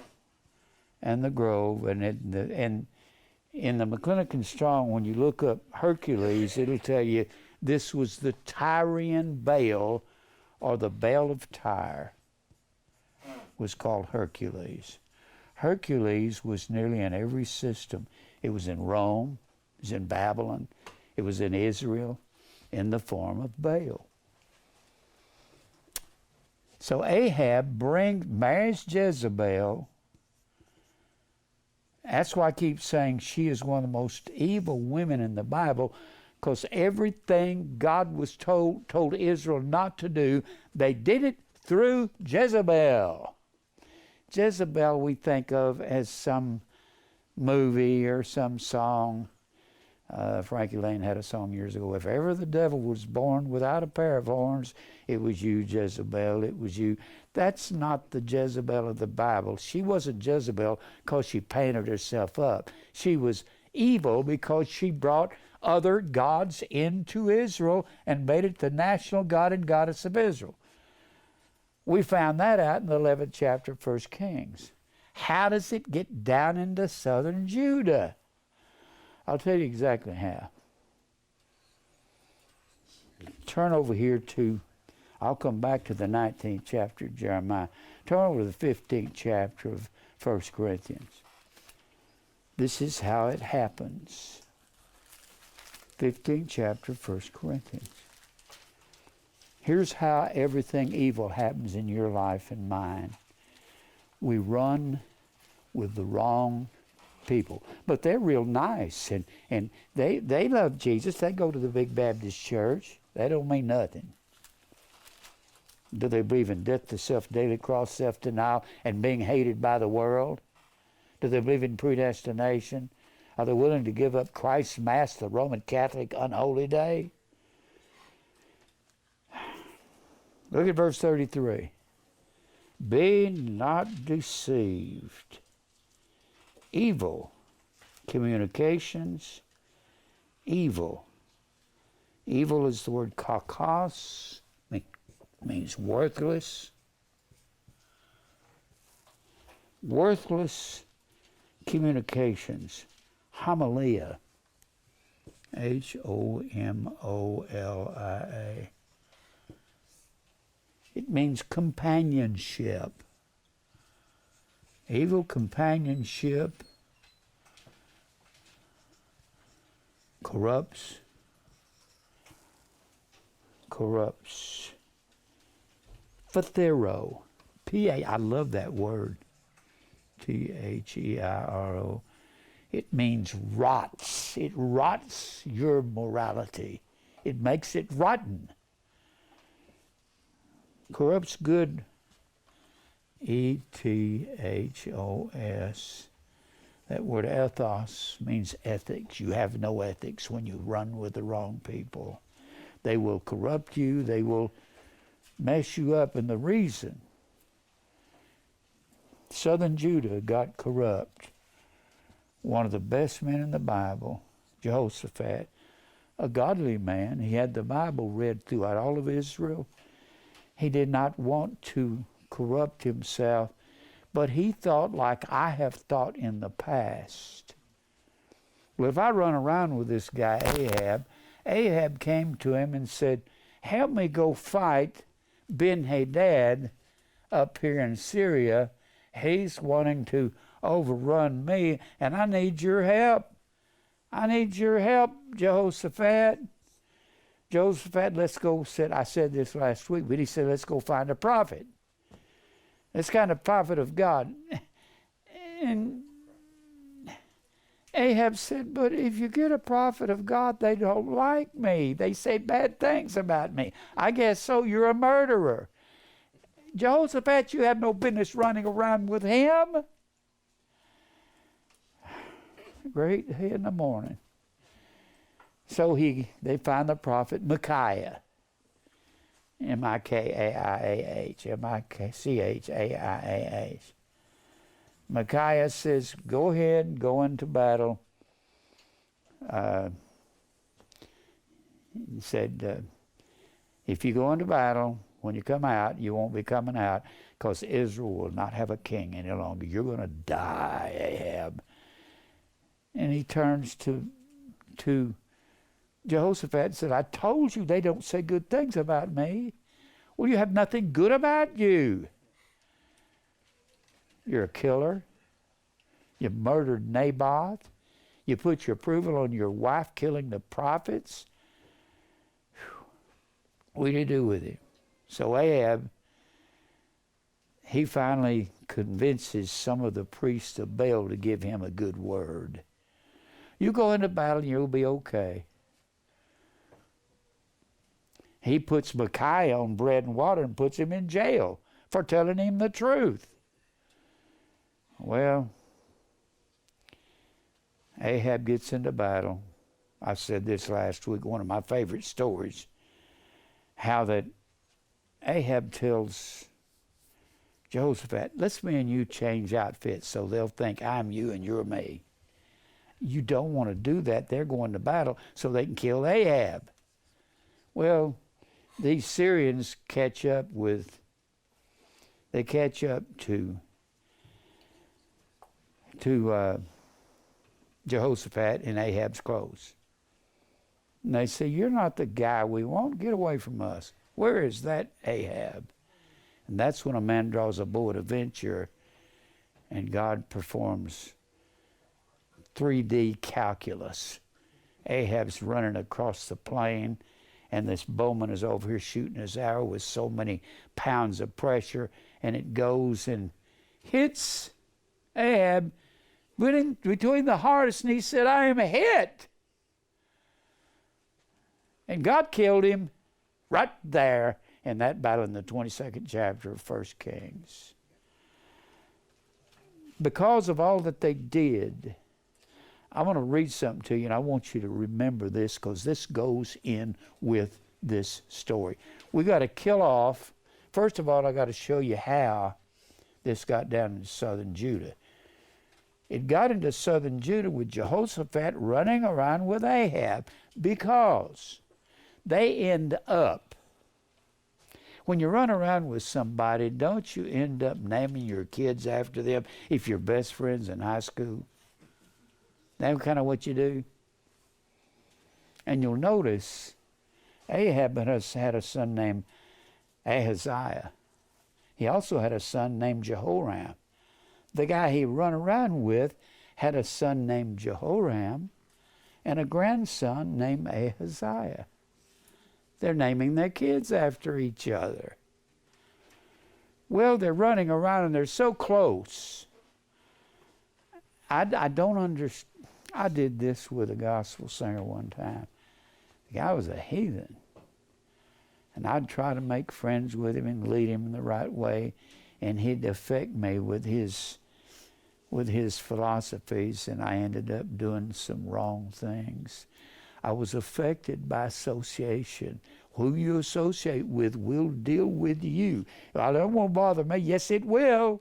and the Grove, and in the McClintock Strong, when you look up Hercules, it'll tell you this was the Tyrian Baal, or the Baal of Tyre, was called Hercules. Hercules was nearly in every system. It was in Rome, it was in Babylon, it was in Israel, in the form of Baal. So Ahab marries Jezebel. That's why I keep saying she is one of the most evil women in the Bible, because everything God was told Israel not to do, they did it through Jezebel. Jezebel we think of as some movie or some song. Frankie Lane had a song years ago, if ever the devil was born without a pair of horns, it was you, Jezebel, it was you. That's not the Jezebel of the Bible. She wasn't Jezebel because she painted herself up. She was evil because she brought other gods into Israel and made it the national god and goddess of Israel. We found that out in the 11th chapter of 1 Kings. How does it get down into southern Judah? I'll tell you exactly how. Turn over here to, I'll come back to the 19th chapter of Jeremiah. Turn over to the 15th chapter of 1 Corinthians. This is how it happens. 15th chapter of 1 Corinthians. Here's how everything evil happens in your life and mine. We run with the wrong people. But they're real nice, and they love Jesus. They go to the big Baptist church. That don't mean nothing. Do they believe in death to self, daily cross, self-denial, and being hated by the world? Do they believe in predestination? Are they willing to give up Christ's Mass, the Roman Catholic unholy day? Look at verse 33. Be not deceived. Evil communications, evil. Evil is the word kakos, means worthless. Worthless communications. Homilia, Homolia. It means companionship. Evil companionship corrupts. Phthero. I love that word. Thero. It means rots. It rots your morality. It makes it rotten. Corrupts good. Ethos. That word ethos means ethics. You have no ethics when you run with the wrong people. They will corrupt you. They will mess you up. And the reason southern Judah got corrupt, one of the best men in the Bible, Jehoshaphat, a godly man, he had the Bible read throughout all of Israel. He did not want to corrupt himself, but he thought like I have thought in the past. Well, if I run around with this guy Ahab came to him and said, help me go fight Ben-Hadad up here in Syria. He's wanting to overrun me, and I need your help. I need your help, Jehoshaphat. Jehoshaphat, let's go. I said this last week, but he said, let's go find a prophet. This kind of prophet of God. And Ahab said, but if you get a prophet of God, they don't like me. They say bad things about me. I guess so. You're a murderer. Jehoshaphat, you have no business running around with him. Great day in the morning. So they find the prophet Micaiah. Mikaiah. Michaah. Micaiah says, go ahead, go into battle. He said, if you go into battle, when you come out, you won't be coming out because Israel will not have a king any longer. You're going to die, Ahab. And he turns to Jehoshaphat and said, I told you they don't say good things about me. Well, you have nothing good about you. You're a killer. You murdered Naboth. You put your approval on your wife killing the prophets. What do you do with him? So Ahab, he finally convinces some of the priests of Baal to give him a good word. You go into battle and you'll be okay. He puts Micaiah on bread and water and puts him in jail for telling him the truth. Well, Ahab gets into battle. I said this last week, one of my favorite stories, how that Ahab tells Jehoshaphat, let's me and you change outfits so they'll think I'm you and you're me. You don't want to do that. They're going to battle so they can kill Ahab. Well, these Syrians catch up to Jehoshaphat in Ahab's clothes. And they say, you're not the guy we want. Get away from us. Where is that Ahab? And that's when a man draws a bow at a venture and God performs 3D calculus. Ahab's running across the plain and this bowman is over here shooting his arrow with so many pounds of pressure, and it goes and hits Ahab between the hearts, and he said, I am hit. And God killed him right there in that battle in the 22nd chapter of 1 Kings. Because of all that they did, I want to read something to you, and I want you to remember this because this goes in with this story. We got to kill off. First of all, I got to show you how this got down in southern Judah. It got into southern Judah with Jehoshaphat running around with Ahab because they end up, when you run around with somebody, don't you end up naming your kids after them if you're best friends in high school? That's kind of what you do. And you'll notice Ahab had a son named Ahaziah. He also had a son named Jehoram. The guy he run around with had a son named Jehoram and a grandson named Ahaziah. They're naming their kids after each other. Well, they're running around and they're so close. I don't understand. I did this with a gospel singer one time. The guy was a heathen. And I'd try to make friends with him and lead him in the right way. And he'd affect me with his philosophies, and I ended up doing some wrong things. I was affected by association. Who you associate with will deal with you. Well, it won't bother me. Yes, it will.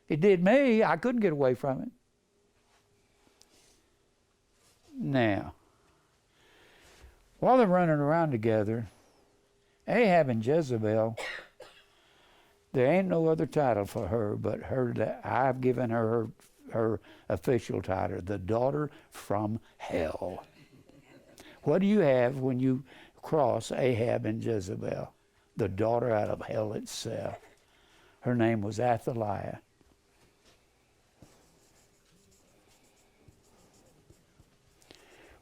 It did me. I couldn't get away from it. Now, while they're running around together, Ahab and Jezebel, there ain't no other title for her but her that I've given her official title, the daughter from hell. What do you have when you cross Ahab and Jezebel? The daughter out of hell itself. Her name was Athaliah.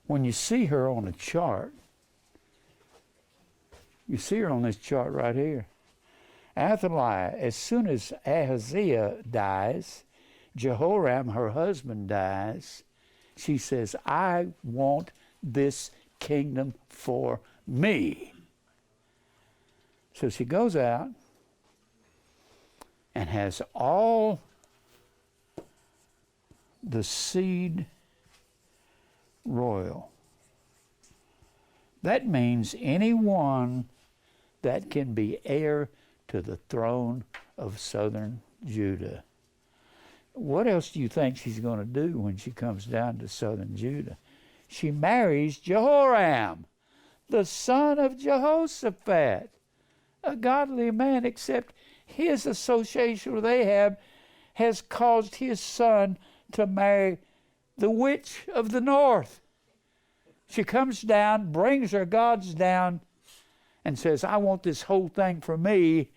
When you see her on a chart, you see her on this chart right here. Athaliah, as soon as Ahaziah dies, Jehoram, her husband, dies, she says, I want this kingdom for me. So she goes out and has all the seed royal. That means anyone that can be heir to the throne of southern Judah. What else do you think she's going to do when she comes down to southern Judah? She marries Jehoram, the son of Jehoshaphat, a godly man, except his association with Ahab has caused his son to marry the witch of the north. She comes down, brings her gods down, and says, I want this whole thing for me.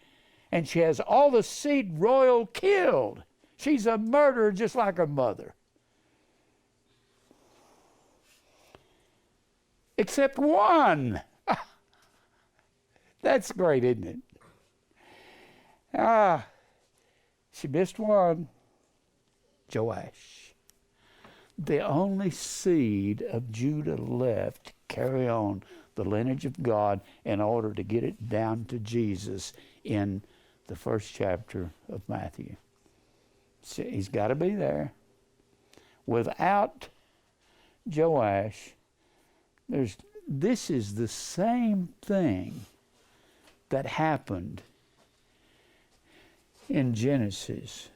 And she has all the seed royal killed. She's a murderer just like her mother. Except one. That's great, isn't it? She missed one. Joash. The only seed of Judah left to carry on the lineage of God in order to get it down to Jesus in the first chapter of Matthew. So he's got to be there. Without Joash, this is the same thing that happened in Genesis,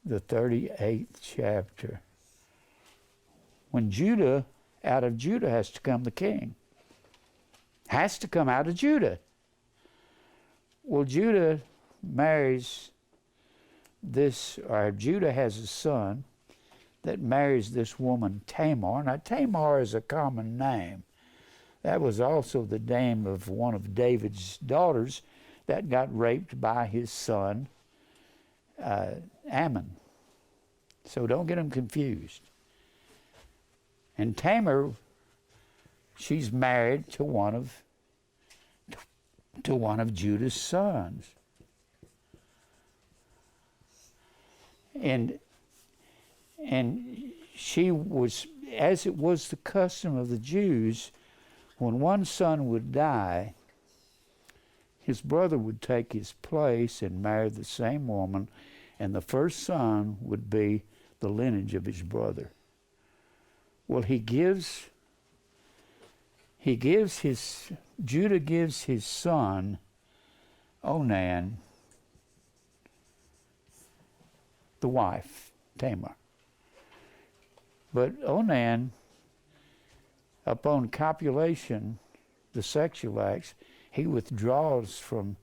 the 38th chapter. When out of Judah has to come the king. Has to come out of Judah. Well, Judah marries Judah has a son that marries this woman Tamar. Now, Tamar is a common name. That was also the name of one of David's daughters that got raped by his son, Ammon. So don't get them confused. And Tamar, she's married to one of Judah's sons. And she was, as it was the custom of the Jews, when one son would die, his brother would take his place and marry the same woman, and the first son would be the lineage of his brother. Well, Judah gives his son, Onan, the wife, Tamar. But Onan, upon copulation, the sexual acts, he withdraws from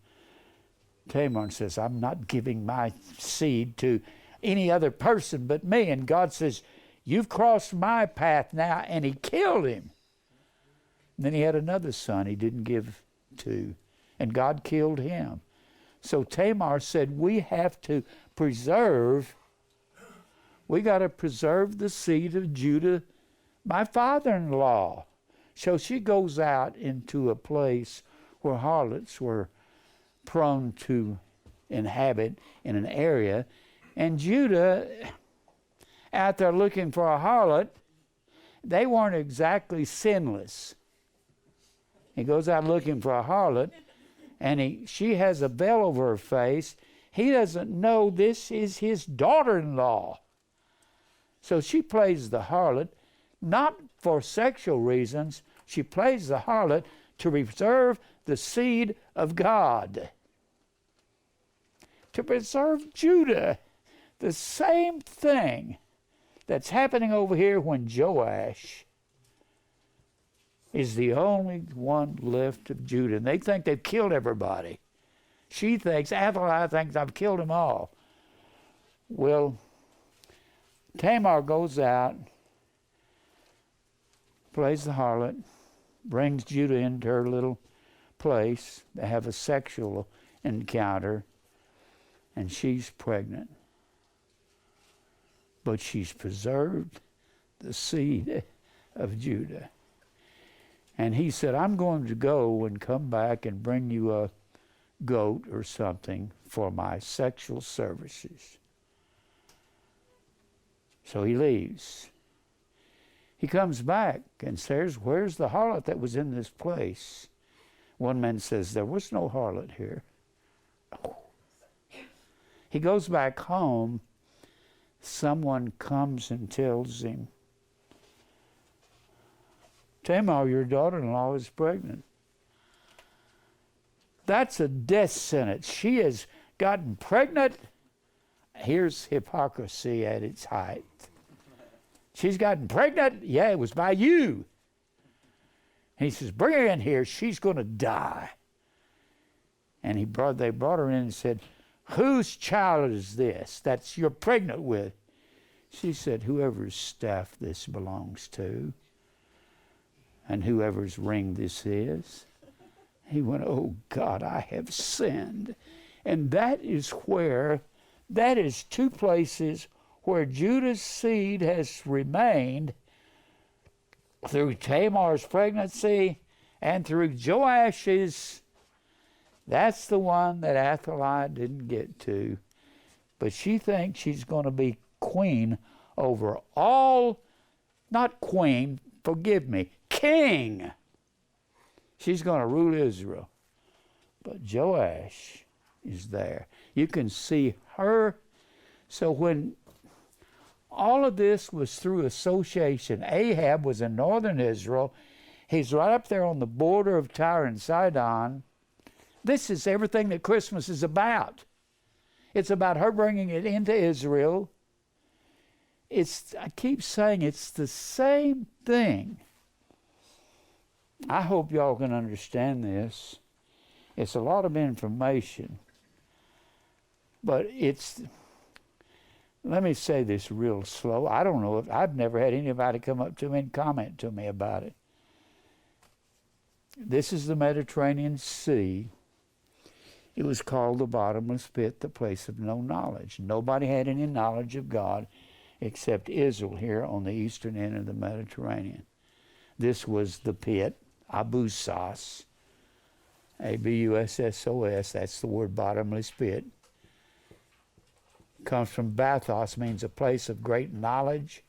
Tamar and says, I'm not giving my seed to any other person but me. And God says, you've crossed my path now, and he killed him. And then he had another son he didn't give to, and God killed him. So Tamar said, we got to preserve the seed of Judah, my father-in-law. So she goes out into a place where harlots were prone to inhabit in an area. And Judah, out there looking for a harlot, they weren't exactly sinless. He goes out looking for a harlot, and she has a veil over her face. He doesn't know this is his daughter-in-law. So she plays the harlot, not for sexual reasons. She plays the harlot to preserve the seed of God. To preserve Judah. The same thing that's happening over here when Joash is the only one left of Judah. And they think they've killed everybody. She thinks, Athaliah thinks I've killed them all. Well, Tamar goes out, plays the harlot, brings Judah into her little place. They have a sexual encounter, and she's pregnant. But she's preserved the seed of Judah. And he said, I'm going to go and come back and bring you a goat or something for my sexual services. So he leaves. He comes back and says, where's the harlot that was in this place? One man says, there was no harlot here. Oh. He goes back home. Someone comes and tells him, Tamar, your daughter-in-law is pregnant. That's a death sentence. She has gotten pregnant. Here's hypocrisy at its height. She's gotten pregnant? Yeah, it was by you. And he says, bring her in here. She's going to die. And they brought her in and said, whose child is this that you're pregnant with? She said, whoever's staff this belongs to, and whoever's ring this is. He went, oh God, I have sinned. And that is two places where Judah's seed has remained through Tamar's pregnancy and through Joash's. That's the one that Athaliah didn't get to. But she thinks she's going to be queen over all, not queen, forgive me, king. She's going to rule Israel. But Joash is there. You can see her. So when all of this was through association, Ahab was in northern Israel. He's right up there on the border of Tyre and Sidon. This is everything that Christmas is about. It's about her bringing it into Israel. I keep saying it's the same thing. I hope y'all can understand this. It's a lot of information. But let me say this real slow. I don't know I've never had anybody come up to me and comment to me about it. This is the Mediterranean Sea. It was called the bottomless pit, the place of no knowledge. Nobody had any knowledge of God except Israel here on the eastern end of the Mediterranean. This was the pit, Abussos, Abussos, that's the word bottomless pit. Comes from bathos, means a place of great knowledge.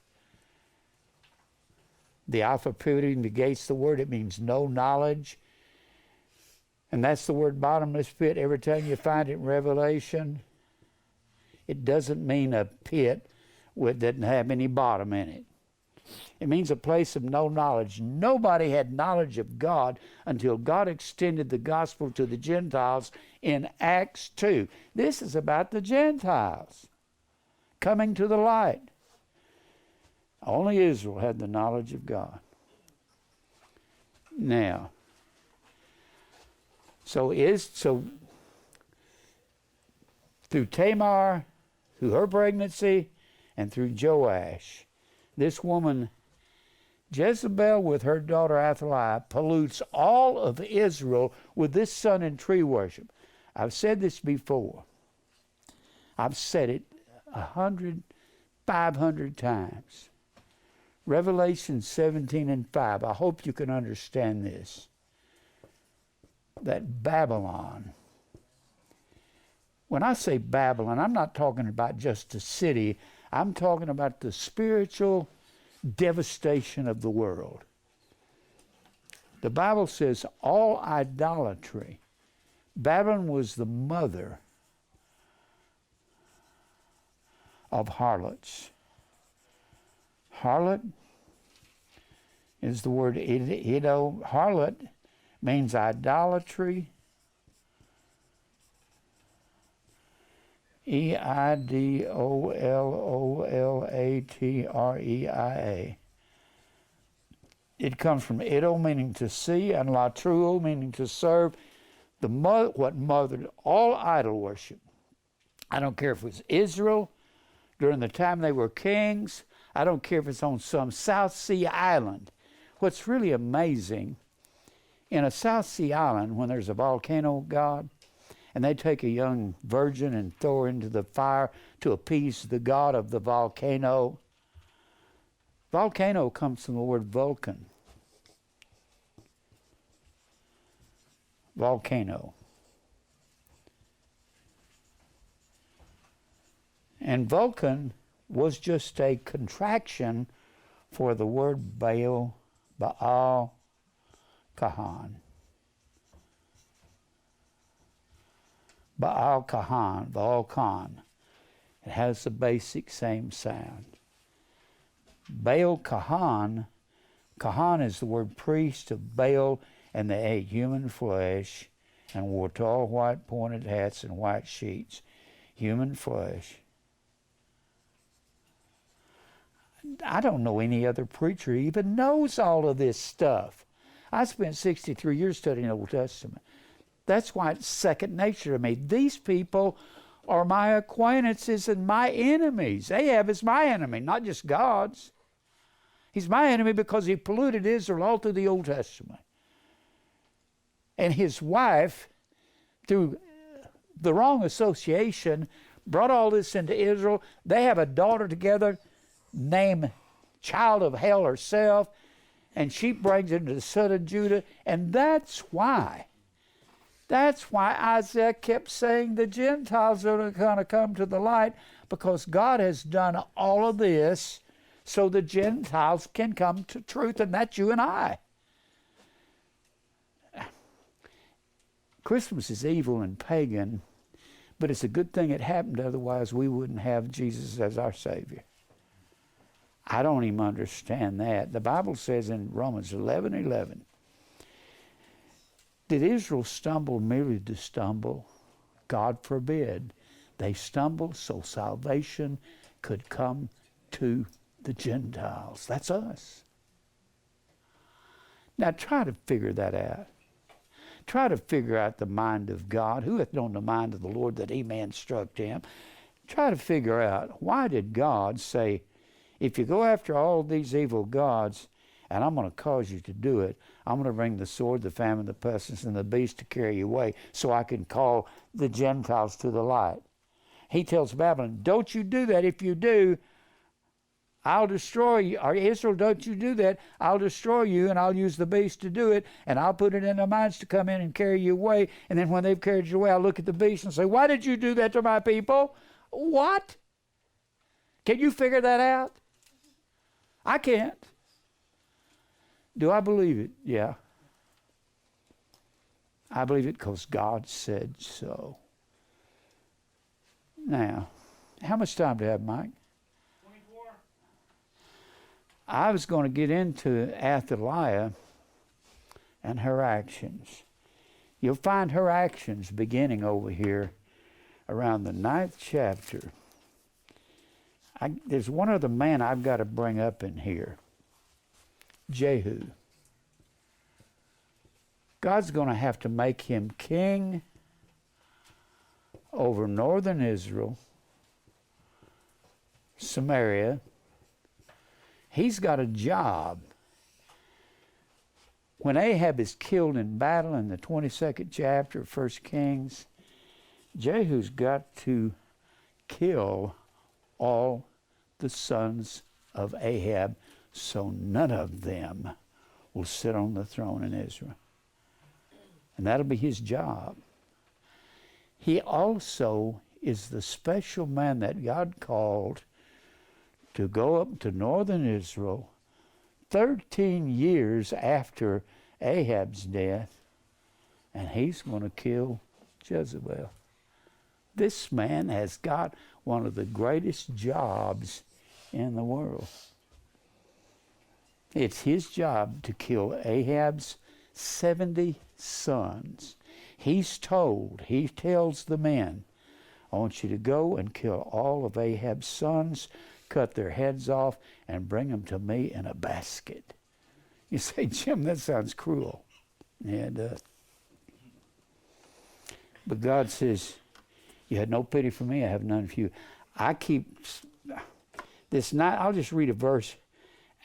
The alphabet negates the word, it means no knowledge. And that's the word bottomless pit. Every time you find it in Revelation, it doesn't mean a pit that doesn't have any bottom in it. It means a place of no knowledge. Nobody had knowledge of God until God extended the gospel to the Gentiles in Acts 2. This is about the Gentiles coming to the light. Only Israel had the knowledge of God. Now, so through Tamar, through her pregnancy, and through Joash, this woman, Jezebel, with her daughter Athaliah, pollutes all of Israel with this sun and tree worship. I've said this before. I've said it 500 times. Revelation 17:5. I hope you can understand this. That Babylon When I say Babylon, I'm not talking about just a city. I'm talking about the spiritual devastation of the world. The Bible says all idolatry. Babylon was the mother of harlots. Harlot is the word ido. Harlot means idolatry. Idololatreia. It comes from ido, meaning to see, and latruo, meaning to serve. What mothered all idol worship. I don't care if it was Israel during the time they were kings. I don't care if it's on some South Sea island. What's really amazing, in a South Sea island, when there's a volcano god, and they take a young virgin and throw her into the fire to appease the god of the volcano. Volcano comes from the word Vulcan. Volcano. And Vulcan was just a contraction for the word Baal, Kahan. Baal Kahan, Vulcan. It has the basic same sound. Baal Kahan, Kahan is the word priest of Baal, and they ate human flesh and wore tall white pointed hats and white sheets. Human flesh. I don't know any other preacher who even knows all of this stuff. I spent 63 years studying the Old Testament. That's why it's second nature to me. These people are my acquaintances and my enemies. Ahab is my enemy, not just God's. He's my enemy because he polluted Israel all through the Old Testament. And his wife, through the wrong association, brought all this into Israel. They have a daughter together named Child of Hell herself, and she brings it into the son of Judah, and that's why Isaiah kept saying the Gentiles are going to come to the light, because God has done all of this so the Gentiles can come to truth, and that's you and I. Christmas is evil and pagan, but it's a good thing it happened, otherwise we wouldn't have Jesus as our Savior. I don't even understand that. The Bible says in Romans 11:11, did Israel stumble merely to stumble? God forbid. They stumbled so salvation could come to the Gentiles. That's us. Now try to figure that out. Try to figure out the mind of God. Who hath known the mind of the Lord that he may instruct him? Try to figure out, why did God say, if you go after all these evil gods, and I'm going to cause you to do it, I'm going to bring the sword, the famine, the pestilence, and the beast to carry you away, so I can call the Gentiles to the light. He tells Babylon, don't you do that. If you do, I'll destroy you. Or Israel, don't you do that. I'll destroy you, and I'll use the beast to do it, and I'll put it in their minds to come in and carry you away. And then when they've carried you away, I'll look at the beast and say, why did you do that to my people? What? Can you figure that out? I can't. Do I believe it? Yeah. I believe it because God said so. Now, how much time do I have, Mike? 24. I was going to get into Athaliah and her actions. You'll find her actions beginning over here around the 9th chapter. There's one other man I've got to bring up in here. Jehu. God's going to have to make him king over northern Israel, Samaria. He's got a job. When Ahab is killed in battle in the 22nd chapter of 1 Kings, Jehu's got to kill all the sons of Ahab, so none of them will sit on the throne in Israel. And that'll be his job. He also is the special man that God called to go up to northern Israel 13 years after Ahab's death, and he's going to kill Jezebel. This man has got one of the greatest jobs in the world. It's his job to kill Ahab's 70 sons. He tells the men, I want you to go and kill all of Ahab's sons, cut their heads off, and bring them to me in a basket. You say, Jim, that sounds cruel. Yeah, it does. But God says, you had no pity for me, I have none for you. I keep this night. I'll just read a verse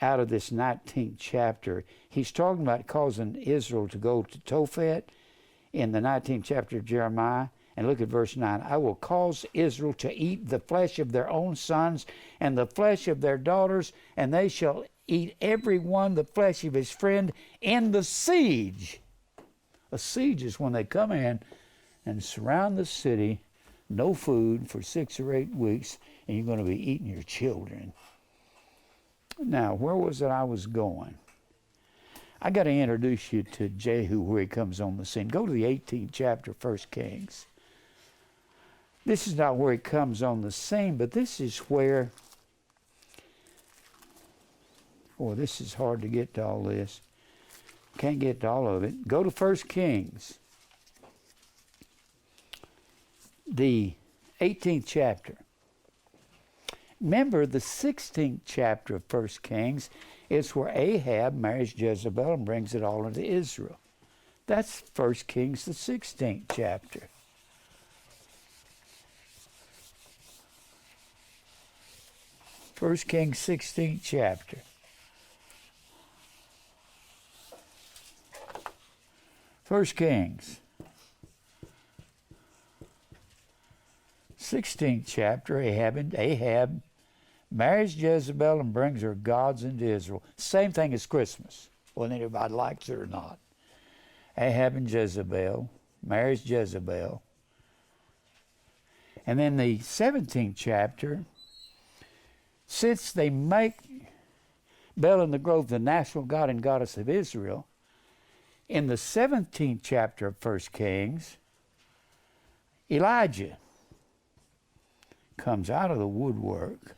out of this 19th chapter. He's talking about causing Israel to go to Tophet in the 19th chapter of Jeremiah. And look at verse 9. I will cause Israel to eat the flesh of their own sons and the flesh of their daughters, and they shall eat every one the flesh of his friend in the siege. A siege is when they come in and surround the city, no food for 6 or 8 weeks, and you're going to be eating your children. Now, where was it I was going? I got to introduce you to Jehu, where he comes on the scene. Go to the 18th chapter, 1 Kings. This is not where he comes on the scene, but this is where, this is hard to get to all this. Can't get to all of it. Go to 1 Kings, the 18th chapter. Remember, the 16th chapter of 1 Kings is where Ahab marries Jezebel and brings it all into Israel. That's 1 Kings, the 16th chapter. First Kings, 16th chapter. First Kings, 16th chapter. Ahab marries Jezebel and brings her gods into Israel. Same thing as Christmas, whether anybody likes it or not. Ahab and Jezebel, marries Jezebel. And then the 17th chapter, since they make Baal in the Grove the national god and goddess of Israel, in the 17th chapter of 1 Kings, Elijah comes out of the woodwork.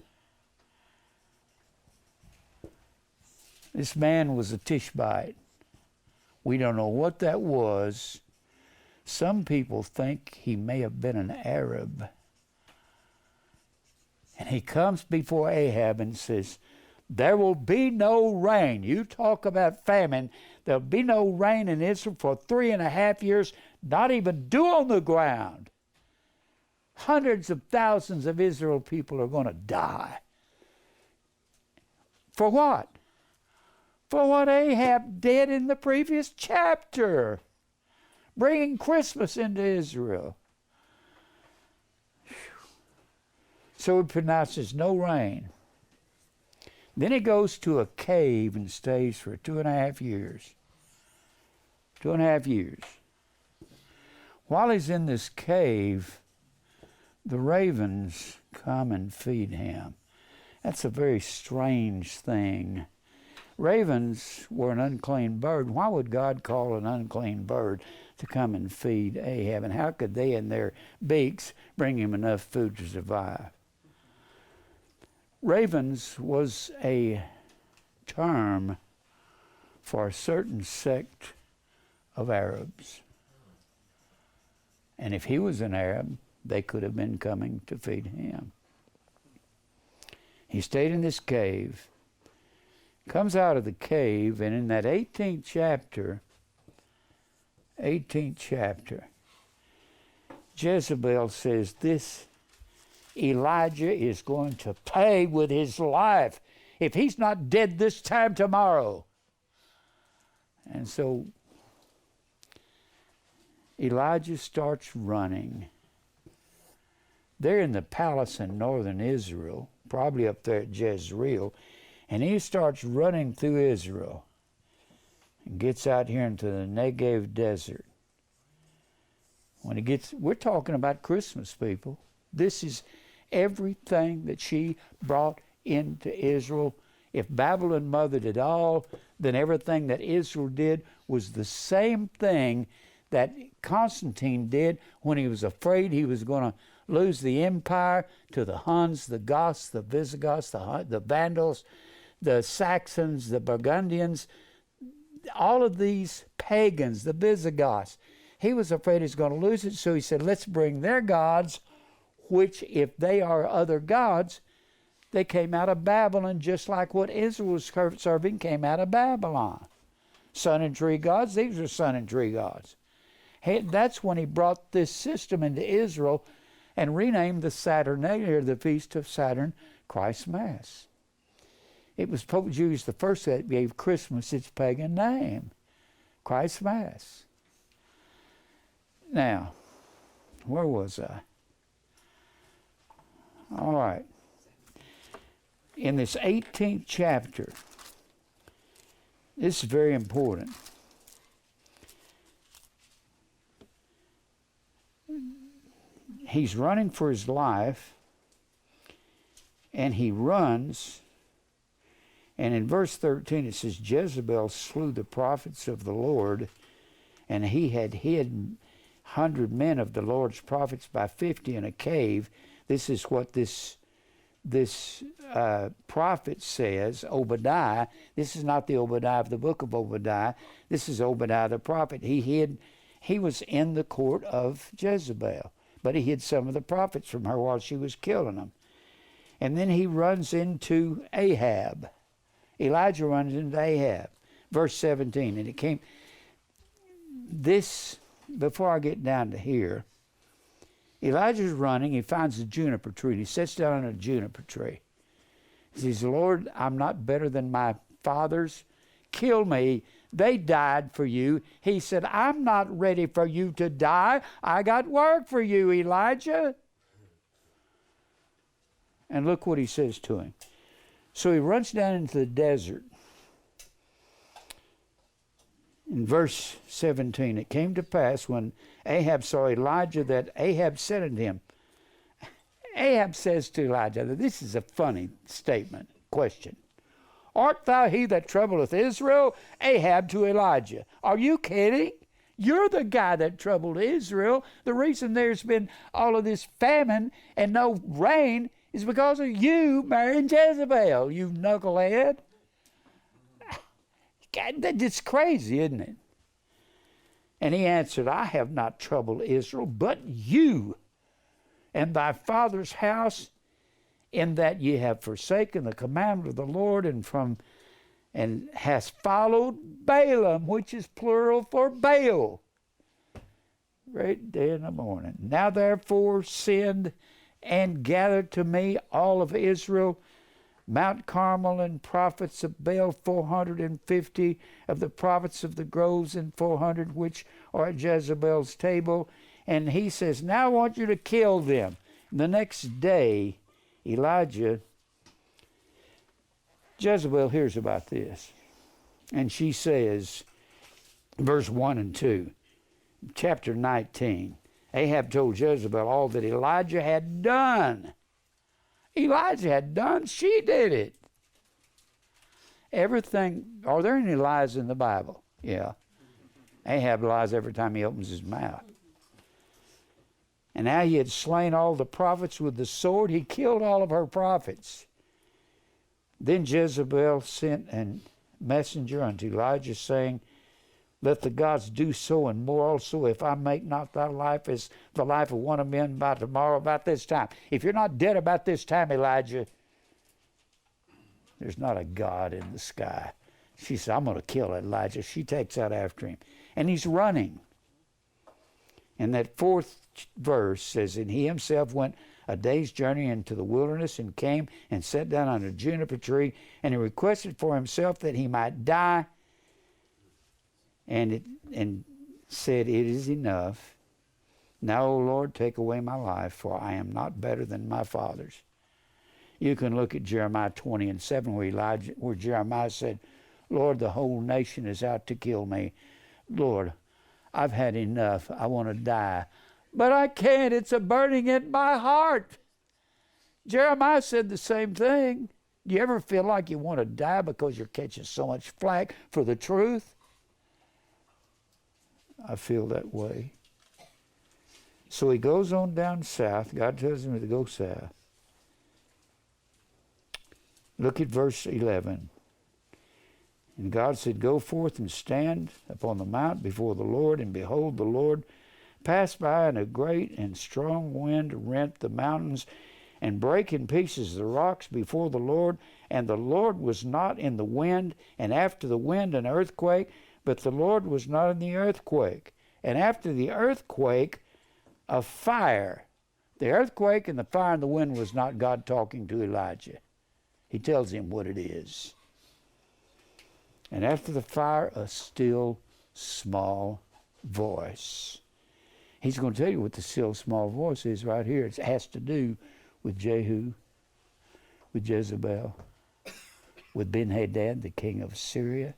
This man was a Tishbite. We don't know what that was. Some people think he may have been an Arab. And he comes before Ahab and says, there will be no rain. You talk about famine. There'll be no rain in Israel for 3.5 years, not even dew on the ground. Hundreds of thousands of Israel people are going to die. For what? For what Ahab did in the previous chapter, bringing Christmas into Israel. So he pronounces no rain. Then he goes to a cave and stays for 2.5 years. 2.5 years. While he's in this cave, the ravens come and feed him. That's a very strange thing. Ravens were an unclean bird. Why would God call an unclean bird to come and feed Ahab? And how could they in their beaks bring him enough food to survive? Ravens was a term for a certain sect of Arabs. And if he was an Arab, they could have been coming to feed him. He stayed in this cave, comes out of the cave, and in that 18th chapter, Jezebel says this Elijah is going to pay with his life if he's not dead this time tomorrow. And so Elijah starts running. They're in the palace in northern Israel, probably up there at Jezreel, and he starts running through Israel and gets out here into the Negev desert. When he gets, we're talking about Christmas, people. This is everything that she brought into Israel. If Babylon mothered it all, then everything that Israel did was the same thing that Constantine did when he was afraid he was going to lose the empire to the Huns, the Goths, the Visigoths, the Vandals, the Saxons, the Burgundians, all of these pagans, the Visigoths. He was afraid he was going to lose it, so he said, let's bring their gods, which if they are other gods, they came out of Babylon, just like what Israel was serving came out of Babylon. Sun and tree gods, these are sun and tree gods. That's when he brought this system into Israel and renamed the Saturnalia, the Feast of Saturn, Christ's Mass. It was Pope Julius the First that gave Christmas its pagan name, Christ's Mass. Now, where was I? All right. In this 18th chapter, this is very important. He's running for his life, and he runs, and in verse 13 it says, Jezebel slew the prophets of the Lord, and he had hid 100 men of the Lord's prophets by 50 in a cave. This is what this prophet says, Obadiah. This is not the Obadiah of the book of Obadiah. This is Obadiah the prophet. He was in the court of Jezebel, but he hid some of the prophets from her while she was killing them. And then he runs into Ahab. Elijah runs into Ahab. Verse 17, and it came, this, before I get down to here, Elijah's running, he finds a juniper tree, and he sits down on a juniper tree. He says, Lord, I'm not better than my fathers. Kill me. They died for you. He said, I'm not ready for you to die. I got work for you, Elijah. And look what he says to him. So he runs down into the desert. In verse 17, it came to pass when Ahab saw Elijah that Ahab said unto him, Ahab says to Elijah, this is a funny statement, question. Art thou he that troubleth Israel? Ahab to Elijah. Are you kidding? You're the guy that troubled Israel. The reason there's been all of this famine and no rain is because of you marrying Jezebel, you knucklehead. God, that's crazy, isn't it? And he answered, I have not troubled Israel, but you and thy father's house, in that ye have forsaken the commandment of the Lord, and hast followed Balaam, which is plural for Baal. Great day in the morning. Now therefore send and gather to me all of Israel, Mount Carmel, and prophets of Baal, 450 of the prophets of the groves, and 400 which are at Jezebel's table. And he says, now I want you to kill them. And the next day, Jezebel hears about this. And she says, verse 1 and 2, chapter 19, Ahab told Jezebel all that Elijah had done. Elijah had done, she did it. Everything, are there any lies in the Bible? Yeah. Ahab lies every time he opens his mouth. And now he had slain all the prophets with the sword. He killed all of her prophets. Then Jezebel sent a messenger unto Elijah, saying, let the gods do so and more also, if I make not thy life as the life of one of men by tomorrow about this time. If you're not dead about this time, Elijah, there's not a God in the sky. She said, I'm going to kill Elijah. She takes out after him. And he's running. And that fourth verse says, and he himself went a day's journey into the wilderness, and came and sat down on a juniper tree, and he requested for himself that he might die, and said, it is enough. Now, O Lord, take away my life, for I am not better than my fathers. You can look at Jeremiah 20 and 7, where Jeremiah said, Lord, the whole nation is out to kill me. Lord, I've had enough. I want to die. But I can't. It's a burning in my heart. Jeremiah said the same thing. Do you ever feel like you want to die because you're catching so much flack for the truth? I feel that way. So he goes on down south. God tells him to go south. Look at verse 11. And God said, go forth and stand upon the mount before the Lord, and behold, the Lord passed by, and a great and strong wind rent the mountains and brake in pieces the rocks before the Lord. And the Lord was not in the wind, and after the wind an earthquake, but the Lord was not in the earthquake. And after the earthquake, a fire. The earthquake and the fire and the wind was not God talking to Elijah. He tells him what it is. And after the fire, a still small voice. He's going to tell you what the still small voice is right here. It has to do with Jehu, with Jezebel, with Ben-Hadad, the king of Syria.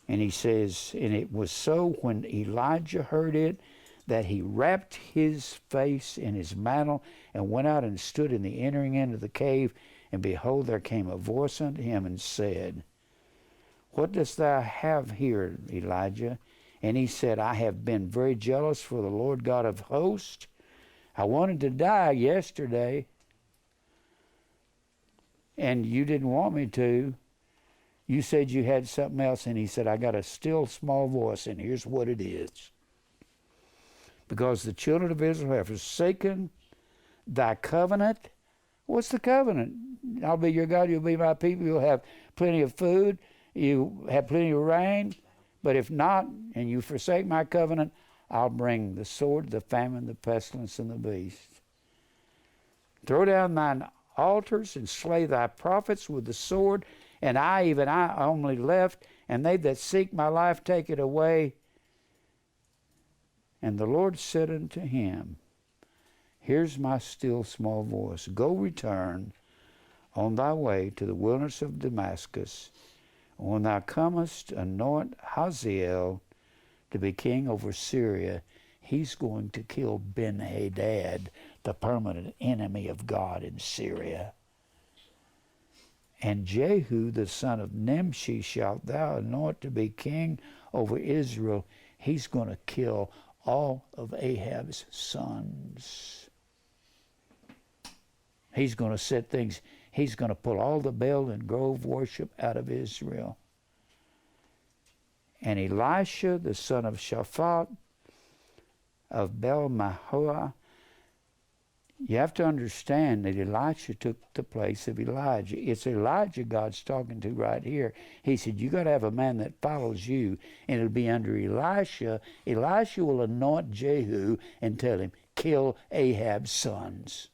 And he says, and it was so when Elijah heard it, that he wrapped his face in his mantle and went out and stood in the entering end of the cave. And behold, there came a voice unto him and said, what dost thou have here, Elijah? And he said, I have been very jealous for the Lord God of hosts. I wanted to die yesterday, and you didn't want me to. You said you had something else, and he said, I got a still small voice, and here's what it is. Because the children of Israel have forsaken thy covenant. What's the covenant? I'll be your God, you'll be my people, you'll have plenty of food, you have plenty of rain. But if not, and you forsake my covenant, I'll bring the sword, the famine, the pestilence, and the beast. Throw down thine altars and slay thy prophets with the sword, and I only left, and they that seek my life take it away. And the Lord said unto him, here's my still small voice. Go return on thy way to the wilderness of Damascus. When thou comest, anoint Hazael to be king over Syria. He's going to kill Ben-Hadad, the permanent enemy of God in Syria. And Jehu, the son of Nimshi, shalt thou anoint to be king over Israel. He's going to kill all of Ahab's sons. He's going to set things, he's going to pull all the Baal and Grove worship out of Israel. And Elisha, the son of Shaphat, of Baal-Mahua, you have to understand that Elisha took the place of Elijah. It's Elijah God's talking to right here. He said, you got to have a man that follows you, and it'll be under Elisha. Elisha will anoint Jehu and tell him, kill Ahab's sons.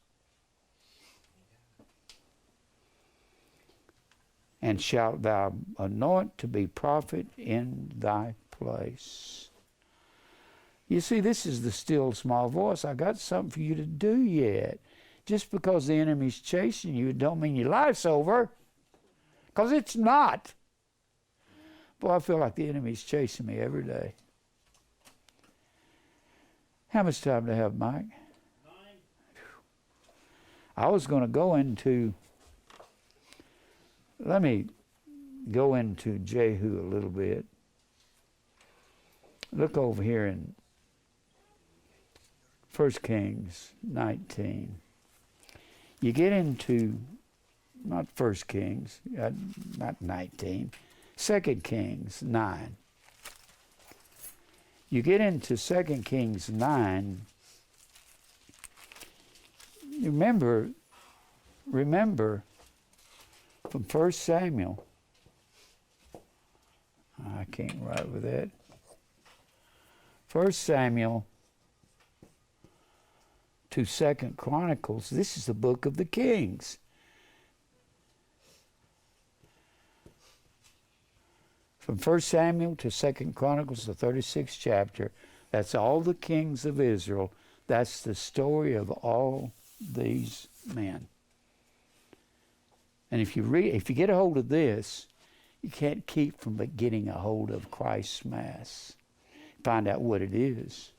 And shalt thou anoint to be prophet in thy place. You see, this is the still small voice. I got something for you to do yet. Just because the enemy's chasing you don't mean your life's over. Because it's not. Boy, I feel like the enemy's chasing me every day. How much time do I have, Mike? 9. I was going to go into... Let me go into Jehu a little bit. Look over here in 1 Kings 19. You get into, not 1 Kings, not 19, 2 Kings 9. You get into 2 Kings 9. Remember from 1 Samuel, I can't write with that. 1 Samuel to 2 Chronicles, this is the book of the Kings. From 1 Samuel to 2 Chronicles, the 36th chapter, that's all the kings of Israel. That's the story of all these men. And if you get a hold of this, you can't keep from getting a hold of Christ's Mass. Find out what it is.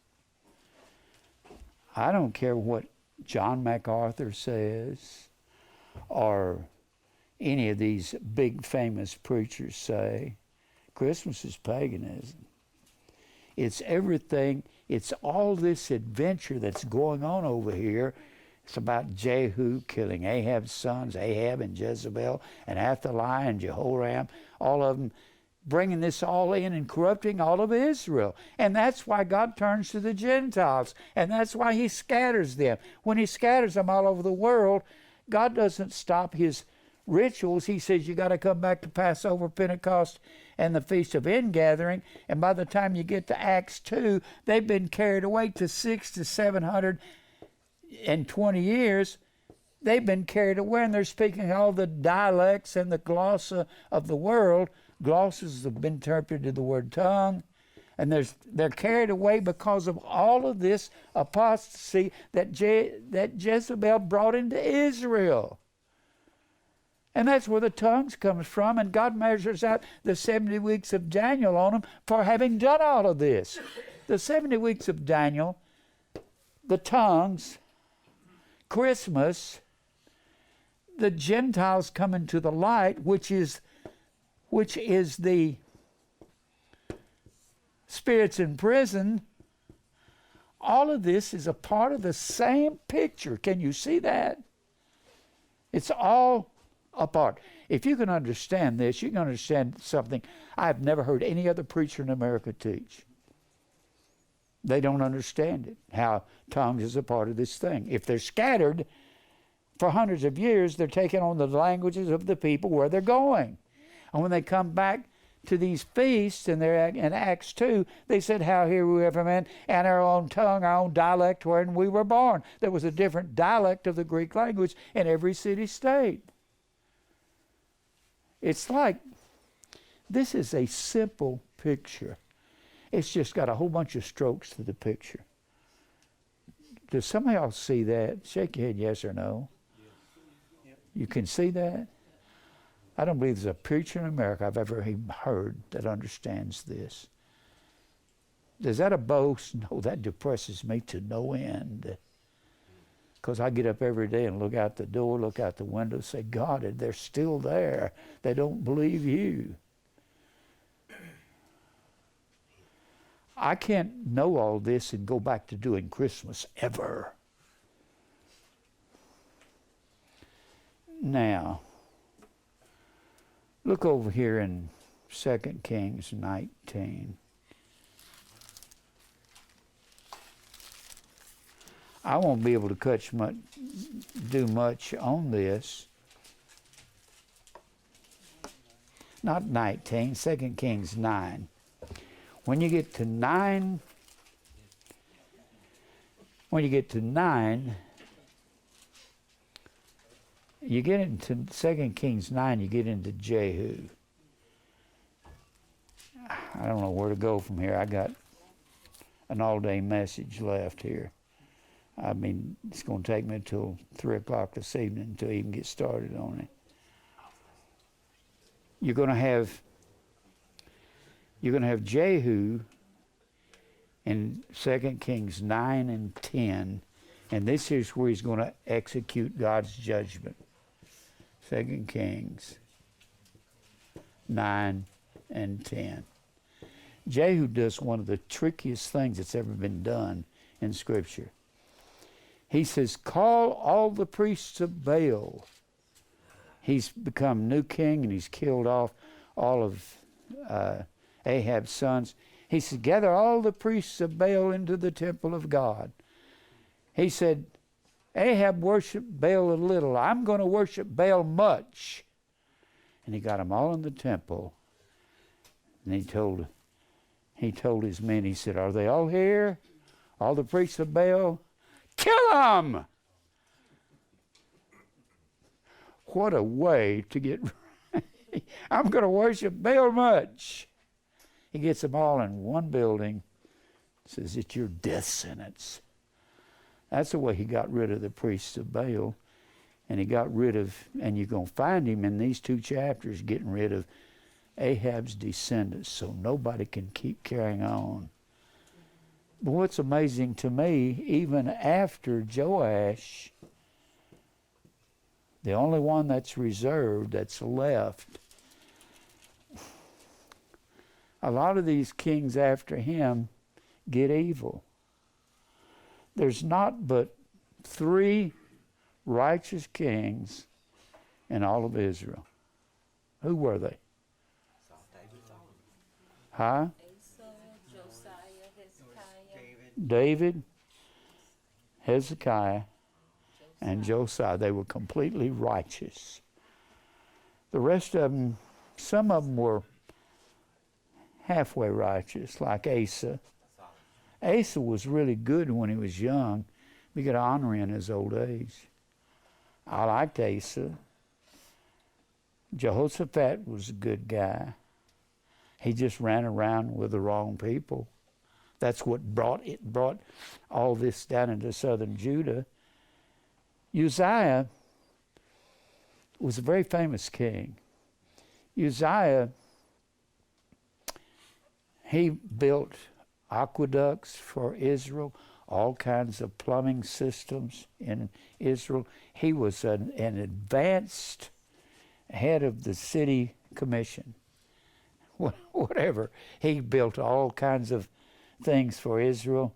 I don't care what John MacArthur says or any of these big famous preachers say. Christmas is paganism. It's everything. It's all this adventure that's going on over here. It's about Jehu killing Ahab's sons, Ahab and Jezebel, and Athaliah and Jehoram, all of them bringing this all in and corrupting all of Israel. And that's why God turns to the Gentiles, and that's why he scatters them. When he scatters them all over the world, God doesn't stop his rituals. He says you got to come back to Passover, Pentecost, and the Feast of Ingathering. And by the time you get to Acts 2, they've been carried away to 600 to 720 years. They've been carried away, and they're speaking all the dialects and the glossa of the world. Glosses have been interpreted to the word tongue. And they're carried away because of all of this apostasy that Jezebel brought into Israel. And that's where the tongues comes from. And God measures out the 70 weeks of Daniel on them for having done all of this. The 70 weeks of Daniel, the tongues, Christmas, the Gentiles coming to the light, which is the spirits in prison. All of this is a part of the same picture. Can you see that? It's all a part. If you can understand this, you can understand something I've never heard any other preacher in America teach. They don't understand it, how tongues is a part of this thing. If they're scattered for hundreds of years, they're taking on the languages of the people where they're going. And when they come back to these feasts, and they're in Acts 2, they said, how hear we every man, and our own tongue, our own dialect wherein we were born. There was a different dialect of the Greek language in every city-state. It's like, this is a simple picture. It's just got a whole bunch of strokes to the picture. Does somebody else see that? Shake your head yes or no. Yes. You can see that? I don't believe there's a preacher in America I've ever even heard that understands this. Is that a boast? No, that depresses me to no end. Because I get up every day and look out the door, look out the window, say, God, they're still there. They don't believe you. I can't know all this and go back to doing Christmas ever. Now, look over here in 2 Kings 19. I won't be able to do much on this. Not 19, 2 Kings 9. When you get to 9, you get into 2 Kings 9, you get into Jehu. I don't know where to go from here. I got an all-day message left here. I mean, it's going to take me until 3 o'clock this evening until I even get started on it. You're going to have Jehu in 2 Kings 9 and 10, and this is where he's going to execute God's judgment. 2 Kings 9 and 10. Jehu does one of the trickiest things that's ever been done in Scripture. He says, call all the priests of Baal. He's become new king, and he's killed off all of Ahab's sons. He said, gather all the priests of Baal into the temple of God. He said, Ahab worshiped Baal a little. I'm going to worship Baal much. And he got them all in the temple. And he told his men, he said, are they all here? All the priests of Baal? Kill them! What a way to get ready. I'm going to worship Baal much. He gets them all in one building. Says, it's your death sentence. That's the way he got rid of the priests of Baal. And he got rid of, and you're going to find him in these 2 chapters, getting rid of Ahab's descendants so nobody can keep carrying on. But what's amazing to me, even after Joash, the only one that's reserved, that's left, a lot of these kings after him get evil. There's not but 3 righteous kings in all of Israel. Who were they? Huh? David, Hezekiah, and Josiah. They were completely righteous. The rest of them, some of them were halfway righteous, like Asa. Asa was really good when he was young. We could honor him in his old age. I liked Asa. Jehoshaphat was a good guy. He just ran around with the wrong people. That's what brought all this down into southern Judah. Uzziah was a very famous king. Uzziah, he built aqueducts for Israel, all kinds of plumbing systems in Israel. He was an advanced head of the city commission. Whatever. He built all kinds of things for Israel.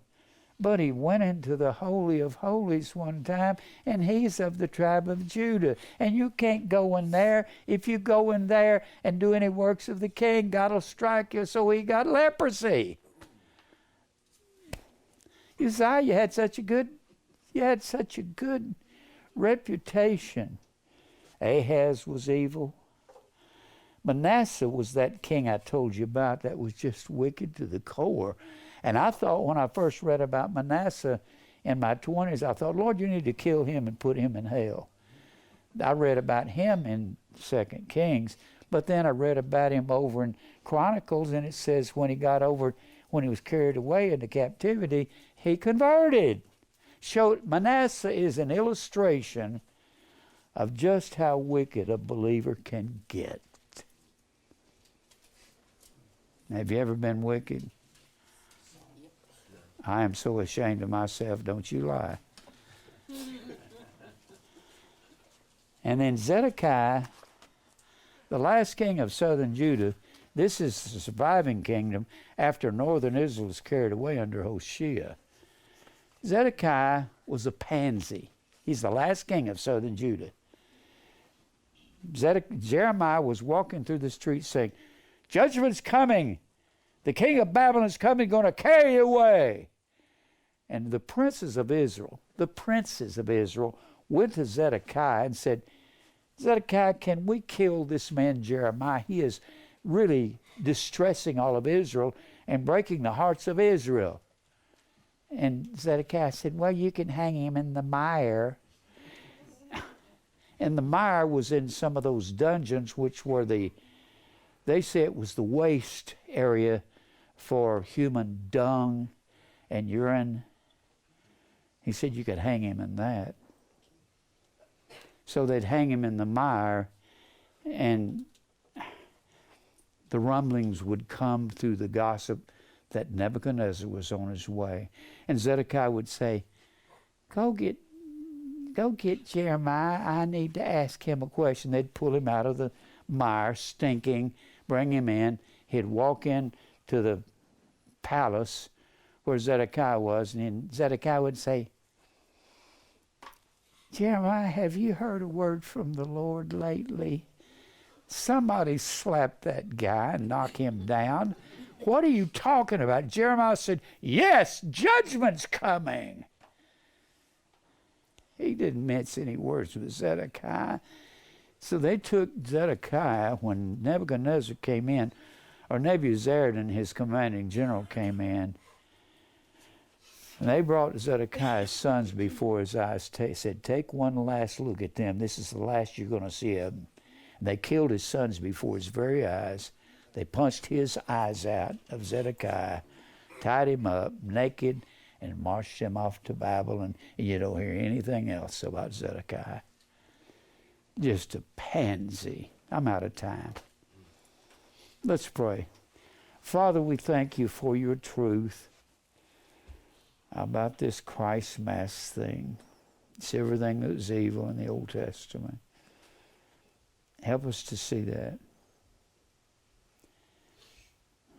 But he went into the Holy of Holies one time, and he's of the tribe of Judah. And you can't go in there. If you go in there and do any works of the king, God will strike you. So he got leprosy. Uzziah, you had such a good reputation. Ahaz was evil. Manasseh was that king I told you about that was just wicked to the core. And I thought when I first read about Manasseh in my 20s, I thought, Lord, you need to kill him and put him in hell. I read about him in 2 Kings, but then I read about him over in Chronicles, and it says when he was carried away into captivity, he converted. Manasseh is an illustration of just how wicked a believer can get. Have you ever been wicked? I am so ashamed of myself, don't you lie. And then Zedekiah, the last king of southern Judah, this is the surviving kingdom after northern Israel was carried away under Hoshea. Zedekiah was a pansy. He's the last king of southern Judah. Jeremiah was walking through the streets saying, judgment's coming. The king of Babylon is coming, going to carry you away. And the princes of Israel went to Zedekiah and said, Zedekiah, can we kill this man Jeremiah? He is really distressing all of Israel and breaking the hearts of Israel. And Zedekiah said, well, you can hang him in the mire. And the mire was in some of those dungeons, which were they say it was the waste area for human dung and urine. He said you could hang him in that. So they'd hang him in the mire, and the rumblings would come through the gossip that Nebuchadnezzar was on his way. And Zedekiah would say, go get Jeremiah. I need to ask him a question. They'd pull him out of the mire, stinking, bring him in. He'd walk in to the palace where Zedekiah was, and then Zedekiah would say, Jeremiah, have you heard a word from the Lord lately? Somebody slapped that guy and knocked him down. What are you talking about? Jeremiah said, yes, judgment's coming. He didn't mince any words with Zedekiah. So they took Zedekiah when Nebuchadnezzar came in, or Nebuzaradan, his commanding general, came in. And they brought Zedekiah's sons before his eyes, said, take one last look at them. This is the last you're going to see of them. And they killed his sons before his very eyes. They punched his eyes out of Zedekiah, tied him up naked, and marched him off to Babylon. And you don't hear anything else about Zedekiah. Just a pansy. I'm out of time. Let's pray. Father, we thank you for your truth. about this Christ mass thing. It's everything that was evil in the Old Testament. Help us to see that.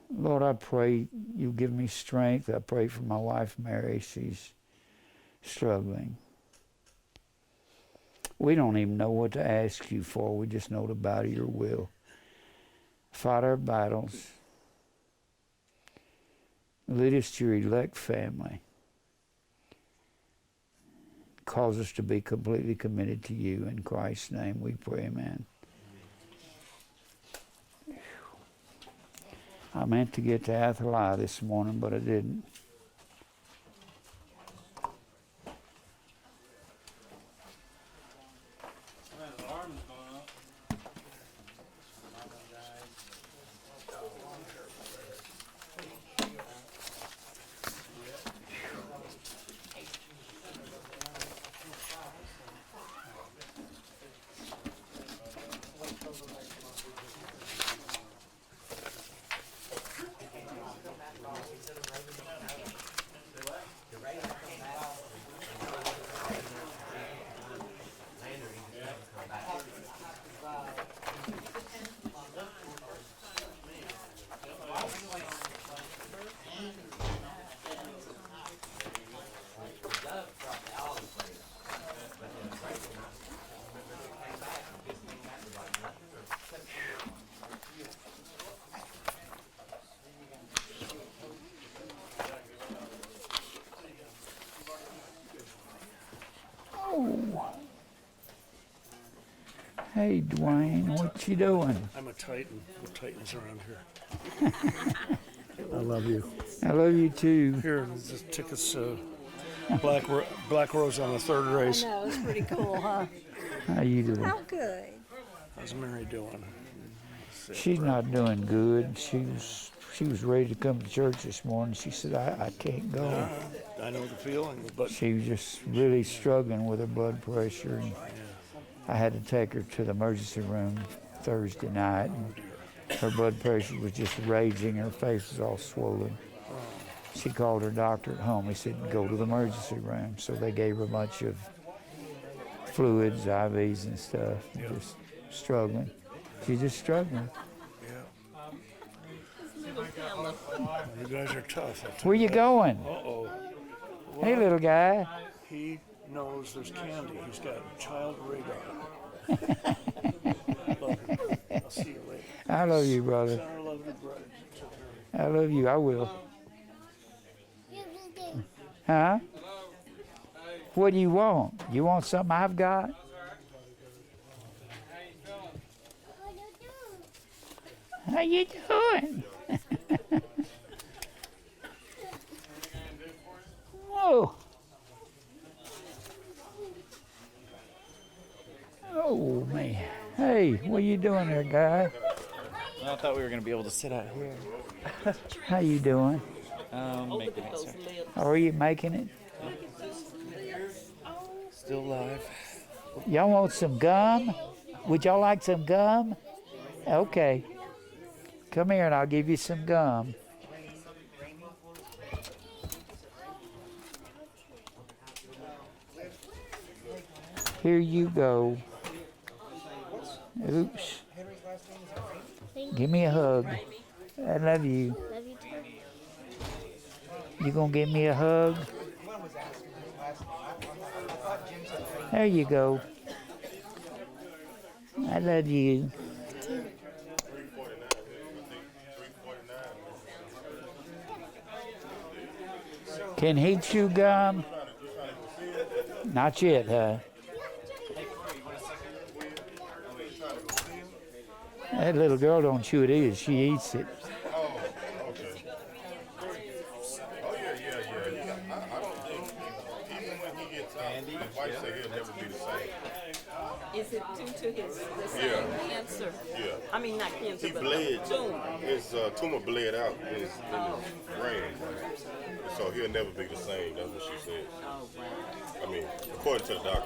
Lord, I pray you give me strength. I pray for my wife, Mary. She's struggling. We don't even know what to ask you for. We just know to bow to your will. Fight our battles. Lead us to your elect family. Cause us to be completely committed to you. In Christ's name we pray, amen. I meant to get to Athaliah this morning, but I didn't. Hey, Dwayne, what you doing? I'm a Titan. We're Titans around here. I love you. I love you too. Here, just took us Black Rose on the third race. I know, it's pretty cool, huh? How you doing? How good. How's Mary doing? She's not doing good. She was ready to come to church this morning. She said, I can't go. I know the feeling, but She was just really struggling with her blood pressure. And I had to take her to the emergency room Thursday night. And her blood pressure was just raging. Her face was all swollen. She called her doctor at home. He said, go to the emergency room. So they gave her a bunch of fluids, IVs and stuff. And just struggling. She's just struggling. you guys are tough. Where you going? Uh-oh. Hey, little guy. He knows there's candy. He's got child radar. Love you. I'll see you later. I love you, brother. I love you, brother. I love you. I will. Huh? What do you want? You want something I've got? How you doing? Whoa. Oh, man. Hey, what you doing there, guy? I thought we were going to be able to sit out here. How you doing? Making it, sir. How are you making it? Still alive. Y'all want some gum? Would y'all like some gum? Okay. Come here and I'll give you some gum. Here you go. Oops. Give me a hug. I love you. Love you too. You gonna give me a hug? There you go. I love you. Can he chew gum? Not yet, huh? That little girl don't chew it either. She eats it. Oh, okay. Oh, yeah. I don't think, even when he gets out, his wife said he'll never be the same. Is it due to the same cancer? Yeah. I mean, not cancer, He but bled, tumor. his tumor bled out in his brain. So he'll never be the same. That's what she said. Oh, wow. I mean, according to the doctor.